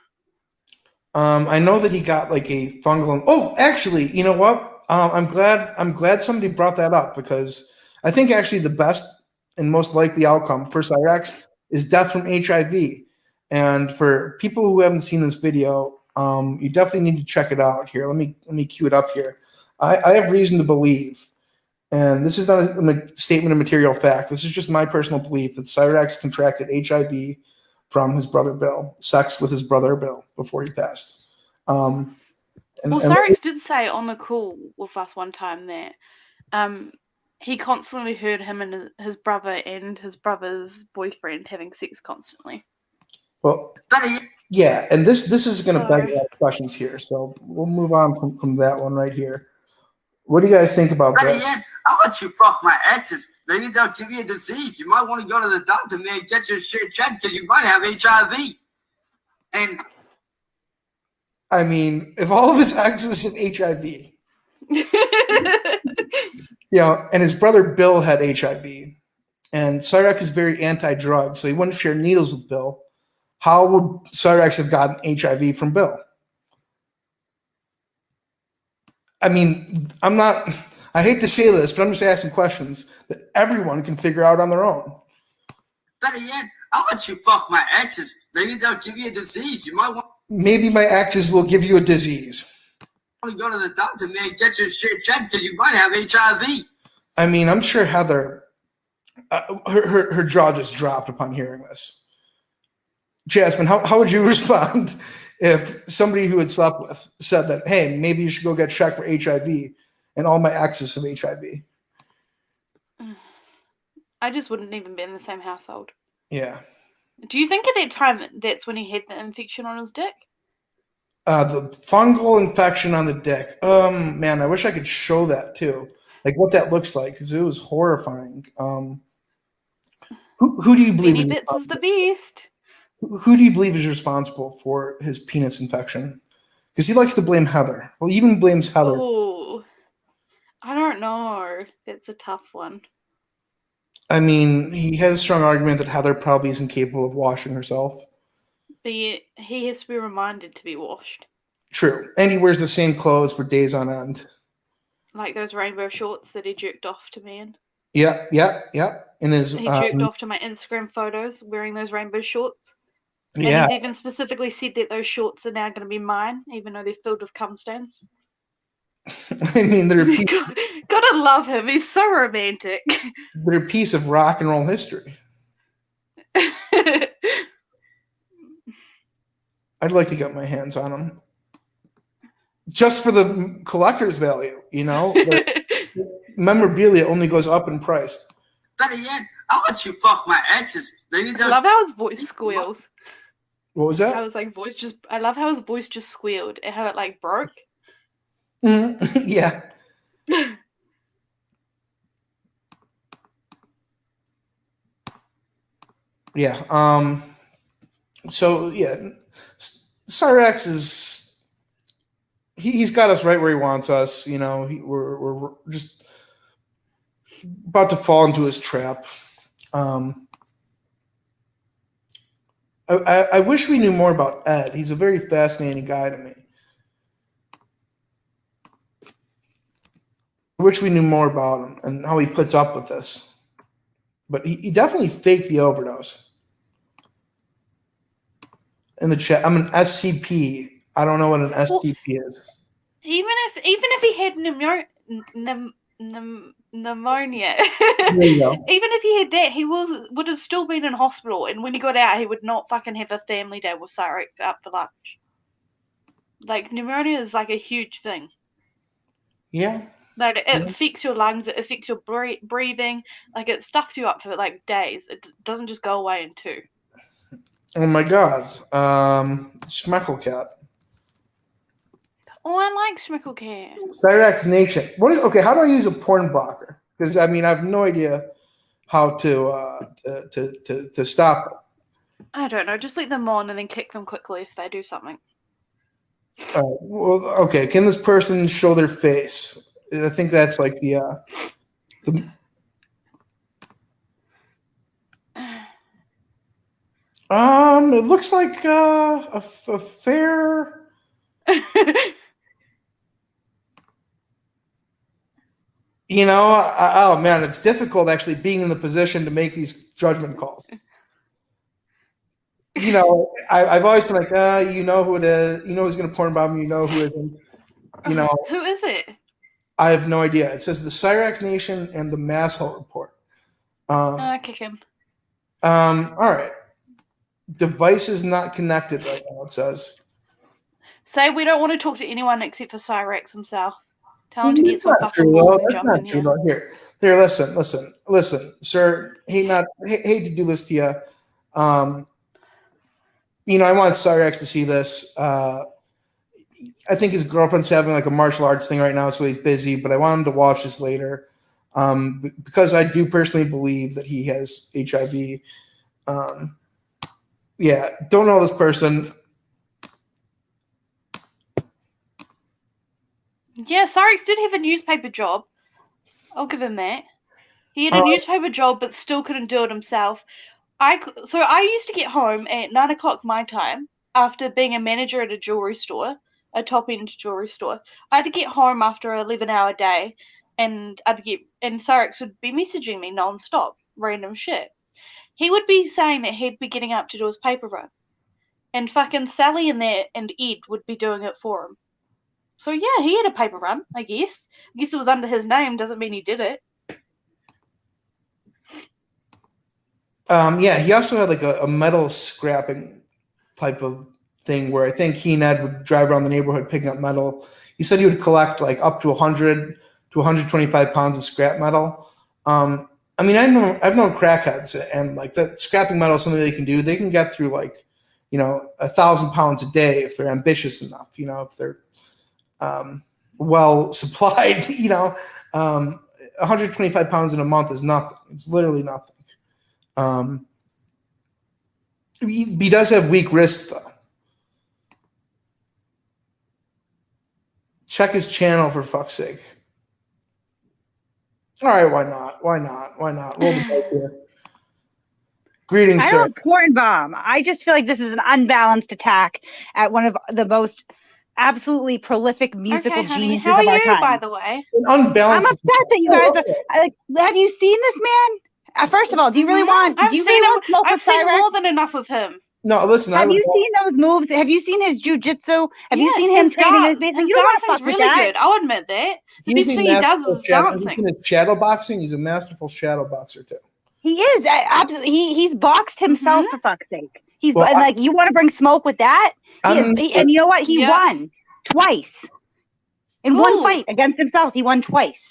I know that he got like a fungal. Oh, actually, you know what? I'm glad somebody brought that up because I think actually the best and most likely outcome for Cyrax is death from HIV. And for people who haven't seen this video, you definitely need to check it out here. Let me cue it up here. I have reason to believe, and this is not a statement of material fact. This is just my personal belief that Cyrax contracted HIV from his brother Bill, sex with his brother Bill before he passed. Cyrax did say on the call with us one time that he constantly heard him and his brother and his brother's boyfriend having sex constantly. Well, yeah, and this is going to beg a lot of questions here, so we'll move on from that one right here. What do you guys think about that? I'll let you fuck my exes. Maybe they'll give you a disease. You might want to go to the doctor, man, and get your shit checked because you might have HIV. And I mean, if all of his exes had HIV, and his brother Bill had HIV, and Cyrax is very anti-drug, so he wouldn't share needles with Bill. How would Cyrax have gotten HIV from Bill? I mean, I hate to say this, but I'm just asking questions that everyone can figure out on their own. Better yet, I'll let you fuck my exes. Maybe they'll give you a disease. You might want. Maybe my exes will give you a disease. Go to the doctor, man, get your shit checked because you might have HIV. I mean, I'm sure Heather, her jaw just dropped upon hearing this. Jasmine, how would you respond if somebody who had slept with said that, hey, maybe you should go get checked for HIV, and all my exes have HIV. I just wouldn't even be in the same household. Yeah. Do you think at that time that's when he had the infection on his dick? The fungal infection on the dick. Man, I wish I could show that too, like what that looks like, because it was horrifying. Who do you believe Benny Bits is the best. who do you believe is responsible for his penis infection? Because he likes to blame Heather. Well, he even blames Heather. Oh, I don't know. That's a tough one. I mean, he had a strong argument that Heather probably isn't capable of washing herself. But he has to be reminded to be washed. True. And he wears the same clothes for days on end. Like those rainbow shorts that he jerked off to me in. Yeah. And He jerked off to my Instagram photos wearing those rainbow shorts. yeah. And he's even specifically said that those shorts are now going to be mine, even though they're filled with cum stains. I mean, they're a piece, Gotta love him. He's so romantic. they're a piece of rock and roll history. I'd like to get my hands on them. Just for the collector's value, you know? The memorabilia only goes up in price. Better yet, I'll let you fuck my exes. Maybe I they'll. love how his voice squeals. What was that? I was like, I love how his voice just squealed and how it like broke. Yeah. Yeah. So yeah, Cyrax is he's got us right where he wants us. You know, we're just about to fall into his trap. I wish we knew more about Ed. He's a very fascinating guy to me. I wish we knew more about him and how he puts up with this. But he definitely faked the overdose. In the chat, I'm an SCP. I don't know what an SCP is. Even if he had pneumonia, There you go. even if he had that, he would have still been in hospital. And when he got out, he would not fucking have a family day with Cyrax out for lunch. Like pneumonia is like a huge thing. Yeah. Like it affects your lungs, it affects your breathing. Like it stuffs you up for like days. It doesn't just go away in 2. Oh my God. Schmecklecat. Oh, I like Schmicklecat. Cyraxxnation. Okay? How do I use a porn blocker? Because I mean, I have no idea how to stop it. I don't know. Just let them on and then kick them quickly if they do something. Well, okay. Can this person show their face? I think that's like the it looks like a fair. You know, oh man, it's difficult actually being in the position to make these judgment calls. You know, I've always been like, you know who it is. You know who's going to porn bomb. You know who isn't. You know, who is it? I have no idea. It says the Cyraxxnation and the Masshole Report. Kick him. All right. Device is not connected right now, it says. Say we don't want to talk to anyone except for Cyrax himself. Tell him to get some fucking That's not true, though. Here, listen, sir. Hate to do this to you. You know, I want Cyrax to see this. I think his girlfriend's having like a martial arts thing right now, so he's busy. But I want him to watch this later because I do personally believe that he has HIV. Yeah, don't know this person. Yeah, Cyrax did have a newspaper job. I'll give him that. He had a newspaper job, but still couldn't do it himself. I used to get home at 9 o'clock my time after being a manager at a jewelry store, a top-end jewelry store. I had to get home after an 11-hour day, and Cyrax would be messaging me non-stop, random shit. He would be saying that he'd be getting up to do his paper run, and fucking Sally and Ed would be doing it for him. So yeah, he had a paper run, I guess. I guess it was under his name, doesn't mean he did it. Yeah, he also had like a metal scrapping type of thing where I think he and Ed would drive around the neighborhood picking up metal. He said he would collect like up to 100 to 125 pounds of scrap metal. I mean, I've known crackheads, and like that scrapping metal is something they can do. They can get through like, 1,000 pounds a day if they're ambitious enough. If they're well supplied. 125 pounds in a month is nothing. It's literally nothing. He does have weak wrists though. Check his channel for fuck's sake. All right, why not? We'll be right here. Greetings, I sir. don't porn bomb. I just feel like this is an unbalanced attack at one of the most absolutely prolific musical Okay, honey, geniuses how are of our you, time. by the way? An I'm unbalanced. upset that you guys have you seen this man? First of all, do you really want I've smoke I've with seen Cyrax? more than enough of him. No, listen. Have you seen those moves? Have you seen his jujitsu? Have you Yeah, seen him his training dan- his basement? His You don't want to dancing's fuck with really that. good. I'll admit that. The He's big a thing he does masterful is shadow. Have you dancing. seen his shadow boxing? He's a masterful shadow boxer too. He is absolutely. He's boxed himself for fuck's sake. He's Well, like, you want to bring smoke with that? And you know what? He Yeah. won twice in one fight against himself. He won twice.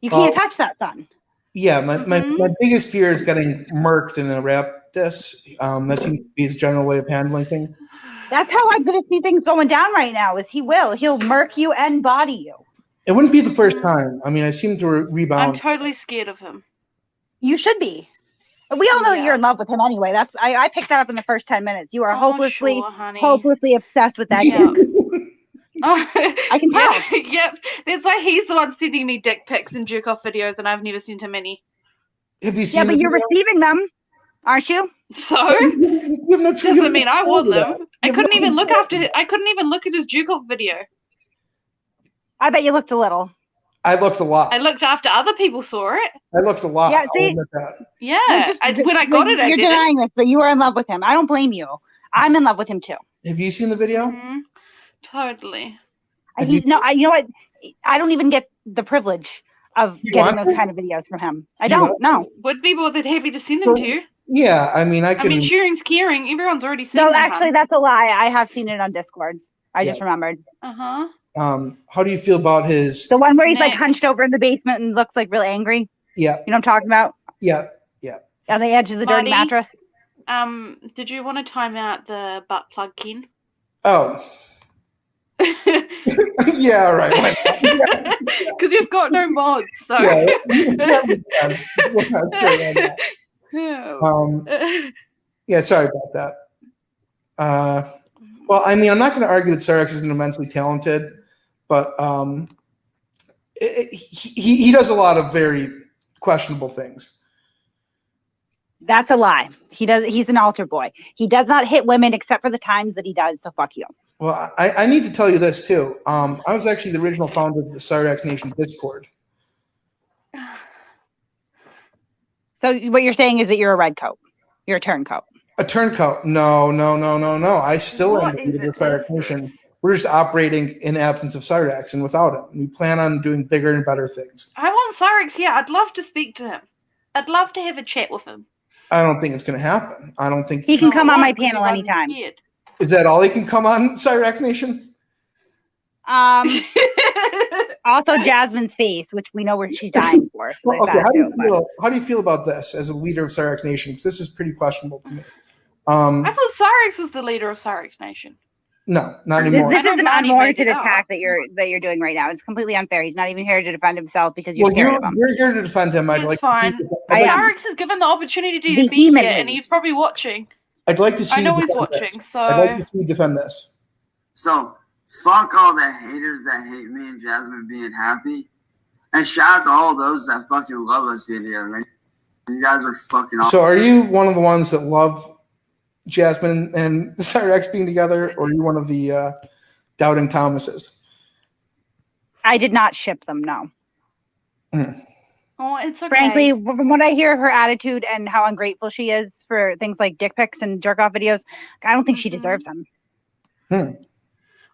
You can't touch that, son. Yeah, my biggest fear is getting murked in a rap diss. That seems to be his general way of handling things. That's how I'm going to see things going down right now. Is he'll murk you and body you. It wouldn't be the first time. I mean, I seem to rebound. I'm totally scared of him. You should be. We all know that you're in love with him anyway. I picked that up in the first 10 minutes. You are hopelessly obsessed with that Yeah. dick. I can tell. Yep. That's why he's the one sending me dick pics and jerk off videos, and I've never sent him any. Have you seen? Yeah, but you're receiving them, aren't you? So You have no doesn't mean I want them. that. I You have couldn't no even look control after. I couldn't even look at his jerk off video. I bet you looked a little. I looked a lot. I looked after other people saw it. I looked a lot. Yeah, I'll see? admit that. Yeah. When When I got it, I you're did it. denying this, but you are in love with him. I don't blame you. I'm in love with him too. Have you seen the video? Mhm. Totally. You know what? I don't even get the privilege of getting those kind of videos from him. I don't. No. Would be more than happy to send them to you. Yeah, I mean, I can. sharing's caring. Everyone's already seen No, them. actually, that's a lie. I have seen it on Discord. I just remembered. Uh-huh. How do you feel about his? The one where he's like hunched over in the basement and looks like really angry. Yeah. You know what I'm talking about? Yeah. On the edge of the dirty Marty? mattress. Did you want to time out the butt plug, Ken? Oh. Yeah. Right. Because you've got no mods, so. Yeah. Sorry about that. Well, I mean, I'm not going to argue that Cyrax isn't immensely talented, but he does a lot of very questionable things. That's a lie. He's an altar boy. He does not hit women except for the times that he does, so fuck you. Well, I need to tell you this too. I was actually the original founder of the cyraxxnation Discord. So what you're saying is that you're a red coat. You're a turncoat. A turncoat? No. I still am the leader of the cyraxxnation. We're just operating in absence of Cyrax and without him. We plan on doing bigger and better things. I want Cyrax here. I'd love to speak to him. I'd love to have a chat with him. I don't think it's going to happen. I don't think he can come on my panel anytime. Is that all he can come on cyraxxnation? Also Jasmine's face, which we know where she's dying for. So Well, okay, how do you feel about this as a leader of cyraxxnation? Because this is pretty questionable to me. I thought Cyrax was the leader of Cyraxxnation. No, not anymore. This is an unwarranted attack that you're doing right now. It's completely unfair. He's not even here to defend himself because you're scared of him. You're here to defend him. It's fine. Cyrax is given the opportunity to be here, and he's probably watching. I'd like to see. I know he's watching. This. So I'd like to see you defend this. So fuck all the haters that hate me and Jasmine being happy, and shout out to all those that fucking love us video, man. You guys are fucking awesome. So are you one of the ones that love Jasmine and Cyrax being together, or are you one of the doubting Thomases? I did not ship them, no. Oh, it's okay. Frankly, from what I hear of her attitude and how ungrateful she is for things like dick pics and jerk off videos, I don't think she deserves them.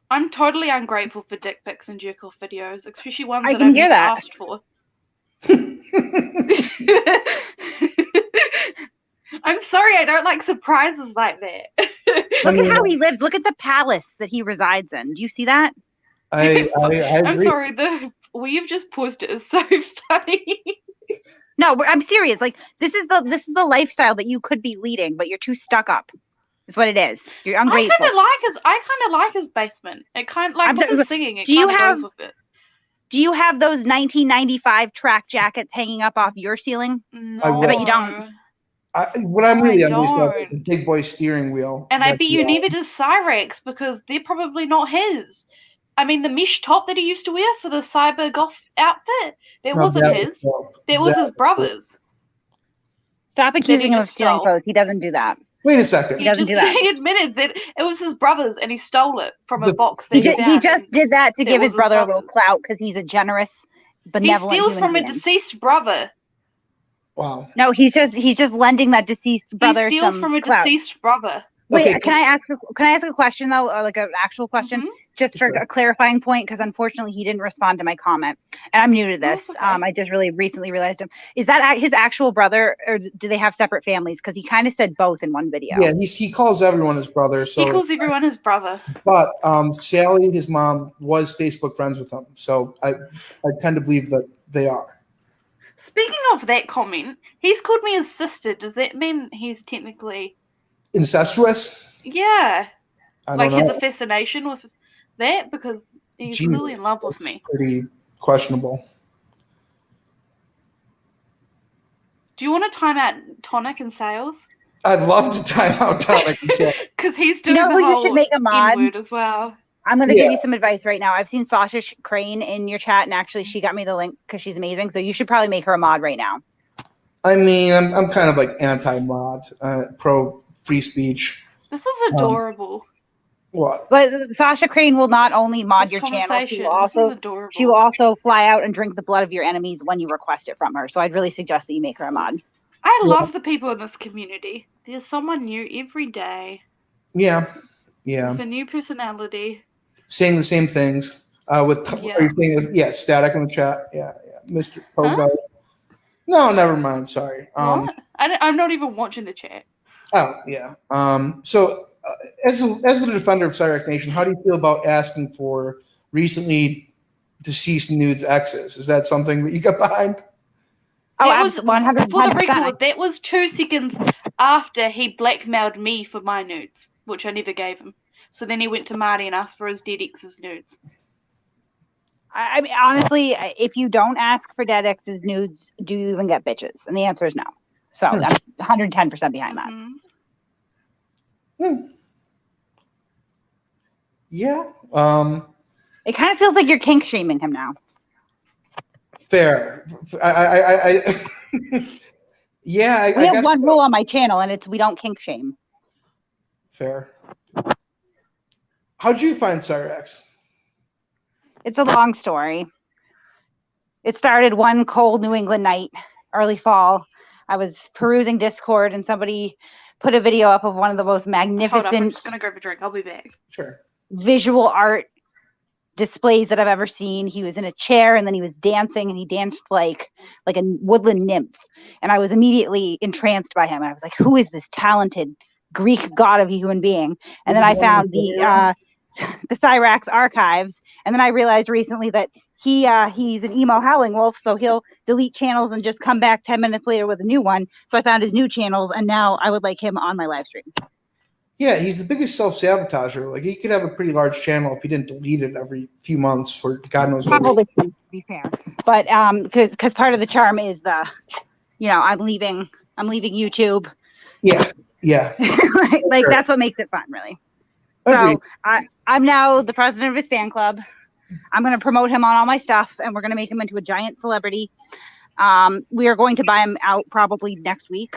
I'm totally ungrateful for dick pics and jerk off videos, especially ones I that can I've hear never that. asked for. I'm sorry, I don't like surprises like that. Look at how he lives. Look at the palace that he resides in. Do you see that? I I'm agree. sorry, the way you've just paused it is so funny. No, I'm serious. Like this is the lifestyle that you could be leading, but you're too stuck up. Is what it is. You're ungrateful. I kind of like his basement. It kind of like with the singing. It kind of goes with it. Do you have those 1995 track jackets hanging up off your ceiling? No. I bet you don't. What I'm really envious of is the big boy steering wheel. And I bet you neither does Cyrax because they're probably not his. I mean, the mesh top that he used to wear for the cyber goth outfit, wasn't his. That was his brother's. Stop accusing him of stealing clothes. He doesn't do that. Wait a second. He doesn't do that. He admitted that it was his brother's and he stole it from a box. He just did that to give his brother a little clout because he's a generous, benevolent He steals from a deceased brother. Wow. No, he's just lending that deceased brother He steals some from a clout. deceased brother. Wait, Okay. can I ask a question though, or like an actual question, just for a clarifying point? Because unfortunately, he didn't respond to my comment, and I'm new to this. Okay. I just really recently realized him. Is that his actual brother, or do they have separate families? Because he kind of said both in one video. Yeah, he calls everyone his brother. So He calls everyone his brother. But Sally, his mom, was Facebook friends with him, so I tend to believe that they are. Speaking of that comment, he's called me his sister. Does that mean he's technically Incestuous? Yeah. I like don't his know. fascination with that because he's really in love with that's me. Pretty questionable. Do you want to time out Tonic and Sales? I'd love to time out Tonic. Because he's doing You know the who you whole should make a mod? N-word as well. I'm going to give you some advice right now. I've seen Sasha Crane in your chat, and actually she got me the link because she's amazing. So you should probably make her a mod right now. I mean, I'm kind of like anti-mod, pro free speech. This is adorable. What? But Sasha Crane will not only mod This your channel, conversation, this is adorable. she will also fly out and drink the blood of your enemies when you request it from her. So I'd really suggest that you make her a mod. I love the people in this community. There's someone new every day. Yeah. With a new personality. Saying the same things. Are you saying static in the chat? Yeah. Mr. Pogo. Huh? No, never mind. Sorry. What? I'm not even watching the chat. Oh, yeah. So as the defender of cyraxxnation, how do you feel about asking for recently deceased nudes exes? Is that something that you got behind? Oh, that was 100%. For the record, that was 2 seconds after he blackmailed me for my nudes, which I never gave him. So then he went to Marty and asked for his dead ex's nudes. I mean, honestly, if you don't ask for dead ex's nudes, do you even get bitches? And the answer is no. So I'm 110% behind that. Yeah. It kind of feels like you're kink shaming him now. Fair. Yeah. We have one rule on my channel, and it's we don't kink shame. Fair. How'd you find Cyrax? It's a long story. It started one cold New England night, early fall. I was perusing Discord, and somebody put a video up of one of the most magnificent. Hold up, I'm just gonna grab a drink. I'll be back. Sure. Visual art displays that I've ever seen. He was in a chair, and then he was dancing, and he danced like a woodland nymph. And I was immediately entranced by him. I was like, "Who is this talented Greek god of a human being?" And then I found the Cyrax archives, and then I realized recently that he's an emo howling wolf, so he'll delete channels and just come back 10 minutes later with a new one. So I found his new channels, and now I would like him on my live stream. Yeah, he's the biggest self-sabotager. Like, he could have a pretty large channel if he didn't delete it every few months for God knows what. Probably, to be fair, but because part of the charm is I'm leaving YouTube. Yeah. like that's what makes it fun, really. Agreed. So I'm now the president of his fan club. I'm going to promote him on all my stuff, and we're going to make him into a giant celebrity. We are going to buy him out probably next week.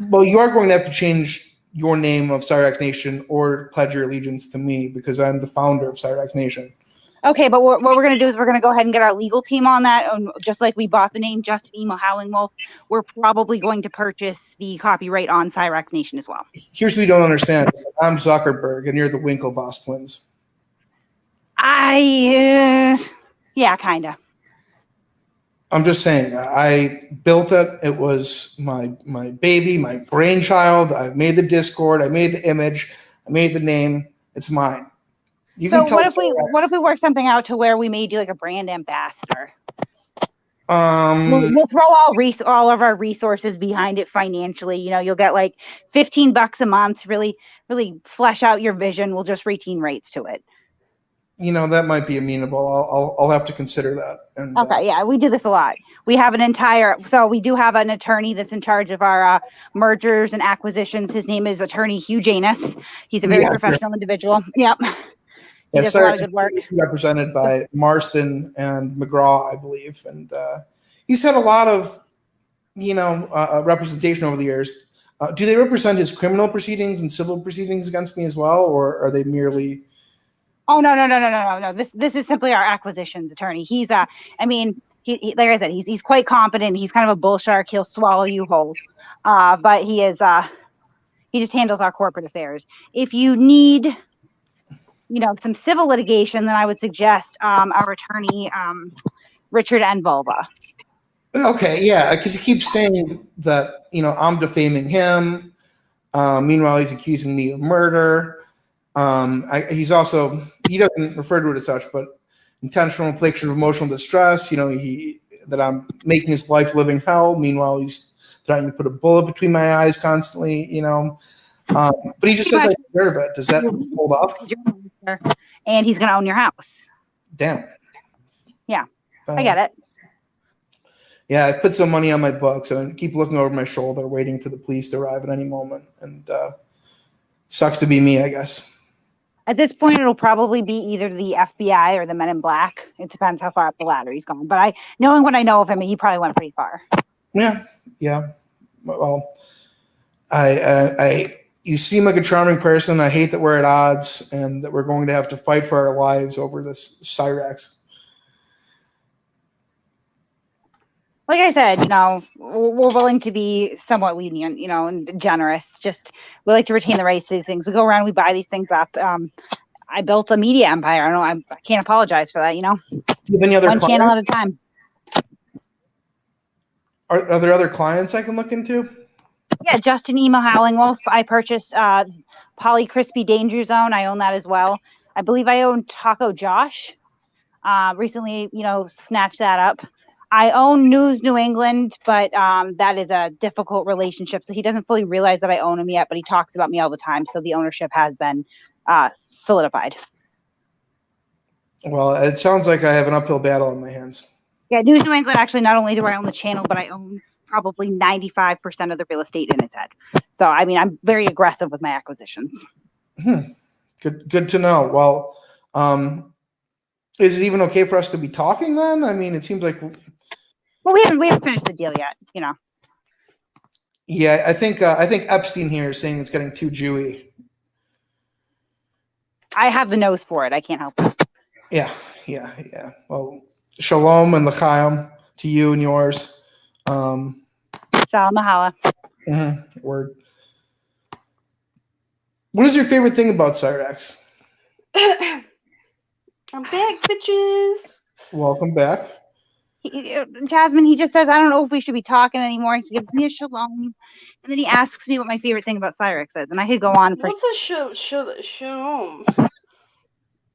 Well, you are going to have to change your name of cyraxxnation or pledge your allegiance to me because I'm the founder of cyraxxnation. Okay, but what we're going to do is we're going to go ahead and get our legal team on that. And just like we bought the name Justin Emo Howling Wolf, we're probably going to purchase the copyright on cyraxxnation as well. Here's what you don't understand. I'm Zuckerberg, and you're the Winklevoss twins. Yeah, kind of. I'm just saying, I built it. It was my baby, my brainchild. I made the Discord. I made the image. I made the name. It's mine. You So can tell what if we work something out to where we made you like a brand ambassador? Um, We'll throw all of our resources behind it financially. You know, you'll get like $15 a month to really flesh out your vision. We'll just routine rates to it. you know, that might be amenable. I'll have to consider that. And Okay, yeah, we do this a lot. We have we do have an attorney that's in charge of our mergers and acquisitions. His name is Attorney Hugh Janus. He's a very professional individual. Yep. He does a lot of good work. Represented by Marston and McGraw, I believe. And he's had a lot of, representation over the years. Do they represent his criminal proceedings and civil proceedings against me as well, or are they merely... Oh, no. This is simply our acquisitions attorney. He's he like I said, he's quite competent. He's kind of a bull shark. He'll swallow you whole. But he just handles our corporate affairs. If you need, some civil litigation, then I would suggest our attorney, Richard Envolva. Okay, yeah, because he keeps saying that, I'm defaming him. Meanwhile, he's accusing me of murder. He doesn't refer to it as such, but intentional infliction of emotional distress, that I'm making his life living hell. Meanwhile, he's trying to put a bullet between my eyes constantly, but he just says I deserve it. Does that hold up? And he's going to own your house. Damn. Yeah, I get it. Yeah, I put some money on my books and keep looking over my shoulder, waiting for the police to arrive at any moment. And sucks to be me, I guess. At this point, it'll probably be either the FBI or the Men in Black. It depends how far up the ladder he's gone. But knowing what I know of him, he probably went pretty far. Yeah. Well, you seem like a charming person. I hate that we're at odds and that we're going to have to fight for our lives over this Cyrax. Like I said, we're willing to be somewhat lenient, and generous. Just we like to retain the rights to these things. We go around, we buy these things up. I built a media empire. I can't apologize for that. Do you have any other one clients? Channel at a time. Are there other clients I can look into? Yeah, Justin Emo Howling Wolf. I purchased Polly Crispy Danger Zone. I own that as well. I believe I own Taco Josh. Recently, snatched that up. I own News New England, but that is a difficult relationship. So he doesn't fully realize that I own him yet, but he talks about me all the time. So the ownership has been solidified. Well, it sounds like I have an uphill battle on my hands. Yeah, News New England, actually, not only do I own the channel, but I own probably 95% of the real estate in its head. So, I'm very aggressive with my acquisitions. Good to know. Well, is it even okay for us to be talking then? It seems like... Well, we haven't finished the deal yet, Yeah, I think Epstein here is saying it's getting too Jewy. I have the nose for it. I can't help it. Yeah. Well, shalom and l'chaim to you and yours. Shalom mahala. Word. What is your favorite thing about Cyrax? I'm back, bitches. Welcome back. Jasmine, he just says, I don't know if we should be talking anymore. He gives me a shalom. And then he asks me what my favorite thing about Cyrax is. And I could go on for... What's a shalom?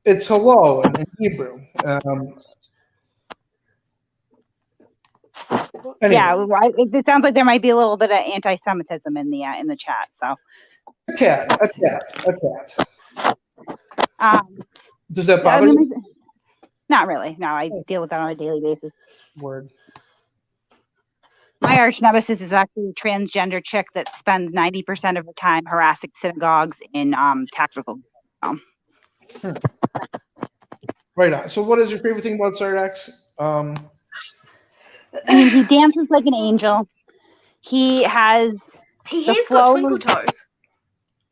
It's hello in Hebrew. Anyway. Yeah, it sounds like there might be a little bit of anti-Semitism in the chat. So a cat. Does that bother you? Not really. No, I deal with that on a daily basis. Word. My arch nemesis is actually a transgender chick that spends 90% of her time harassing synagogues in tactical. Right on. So, what is your favorite thing about Cyrax? He dances like an angel. He has the flow. Twinkle toes.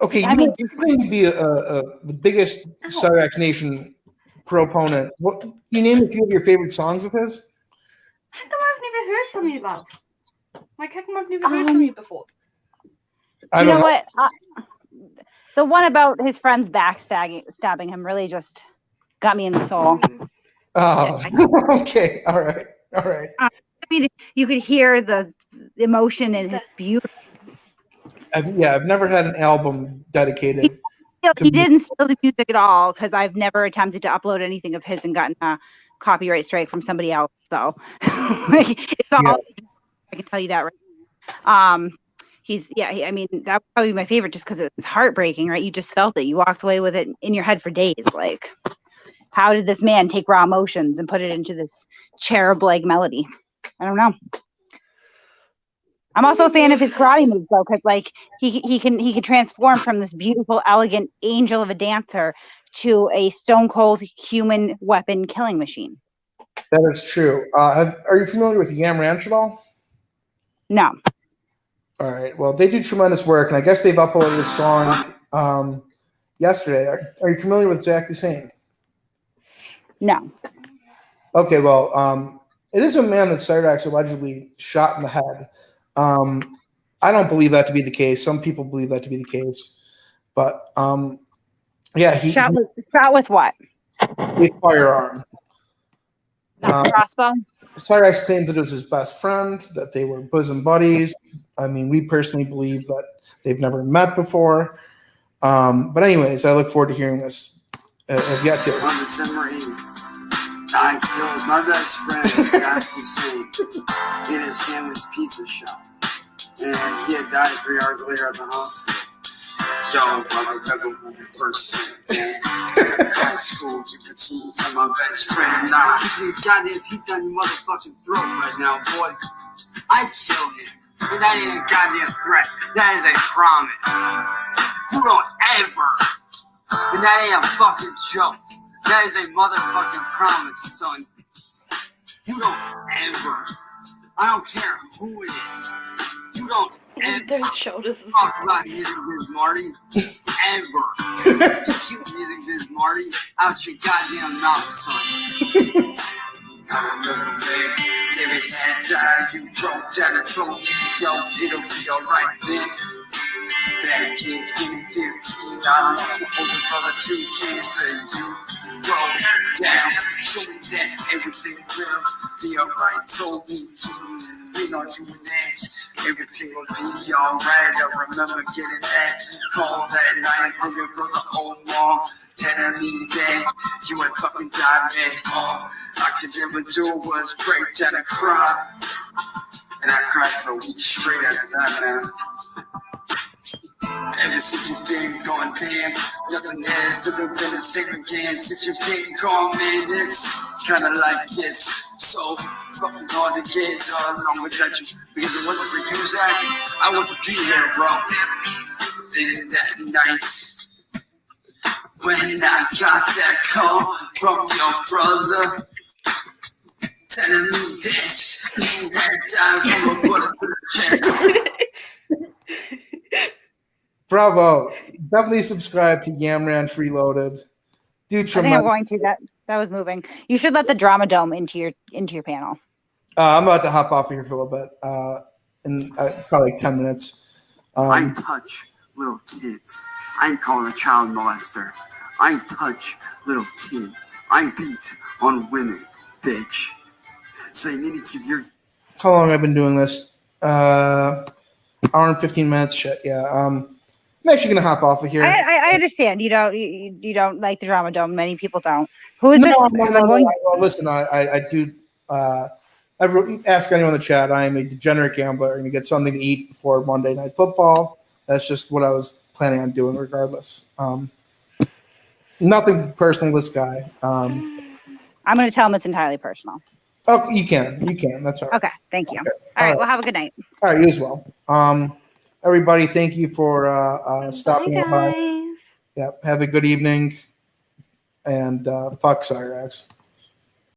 Okay, you're going to be the biggest Cyraxxnation proponent. What can you name a few of your favorite songs of his? How come I've never heard from you, love? Like, how come I've never heard from you before? You know what? The one about his friends backstabbing him really just got me in the soul. Oh, okay. All right. You could hear the emotion in his beauty. I've never had an album dedicated he didn't steal the music at all because I've never attempted to upload anything of his and gotten a copyright strike from somebody else. So it's all. Yeah. I can tell you that right now. I mean, that would probably be my favorite just because it was heartbreaking, right? You just felt it. You walked away with it in your head for days. Like, how did this man take raw emotions and put it into this cherub-like melody? I don't know. I'm also a fan of his karate moves though, because like he can transform from this beautiful, elegant angel of a dancer to a stone cold human weapon killing machine. That is true. Are you familiar with Yam Ranch at all? No. All right. Well, they do tremendous work, and I guess they've uploaded a song yesterday. Are you familiar with Zach Hussein? No. Okay. Well, it is a man that Cyrax allegedly shot in the head. I don't believe that to be the case. Some people believe that to be the case, but yeah, he shot with what? A firearm. Not a crossbow. Cyrax claimed that it was his best friend, that they were bosom buddies. I mean, we personally believe that they've never met before. But anyways, I look forward to hearing this. I've yet to. On December 8th, I killed my best friend, Zach Hussein, in his family's pizza shop. And he had died 3 hours later at the hospital. So, I remember when we first met. High school, you could see my best friend. Nah, keep your goddamn teeth down your motherfucking throat right now, boy. I kill him. And that ain't a goddamn threat. That is a promise. You don't ever. And that ain't a fucking joke. That is a motherfucking promise, son. You don't ever. I don't care who it is. You don't ever Those shoulders. talk about music, Biz Marty. Ever. You keep music, Biz Marty, out your goddamn mouth, son. I remember when David had died, you broke down and told me, yo, it'll be alright then. Bad kids, give me 15. I don't know older brother too can say you broke down. Show me that everything will be alright. Told me to lean on you next. Everything will be alright. I remember getting that call that night, hungry for the whole wall. Telling me that you had fucking died, man. All I could ever do was break down and cry. And I cried for a week straight after that, man. Ever since you've been gone, damn, nothing has ever been the same again. Since you've been gone, man, it's kinda like it's so fucking hard to get along without you. Because it wasn't for you, Zach, I wouldn't be here, bro. Then that night, when I got that call from your brother, telling me that you had died from a bullet to the chest. Bravo. Definitely subscribe to Yam Ranch Reloaded. Do I think I'm going to. That was moving. You should let the drama dome into your panel. I'm about to hop off here for a little bit. In probably 10 minutes. I touch little kids. I ain't calling a child molester. I ain't touch little kids. I beat on women, bitch. So you need to keep your. How long have I been doing this? Hour and 15 minutes. Shit. Yeah. I'm actually gonna hop off of here. I understand. You don't like the drama dome. Many people don't. Who is No, this? no. Well, listen, I do. Ask anyone in the chat. I am a degenerate gambler, and you get something to eat before Monday Night Football. That's just what I was planning on doing, regardless. Nothing personal. This guy. I'm going to tell him it's entirely personal. Oh, you can. That's all right. Okay, thank you. Okay. All right, well, have a good night. All right, you as well. Everybody, thank you for stopping by. Guys. Yep. Have a good evening, and fuck Cyrax.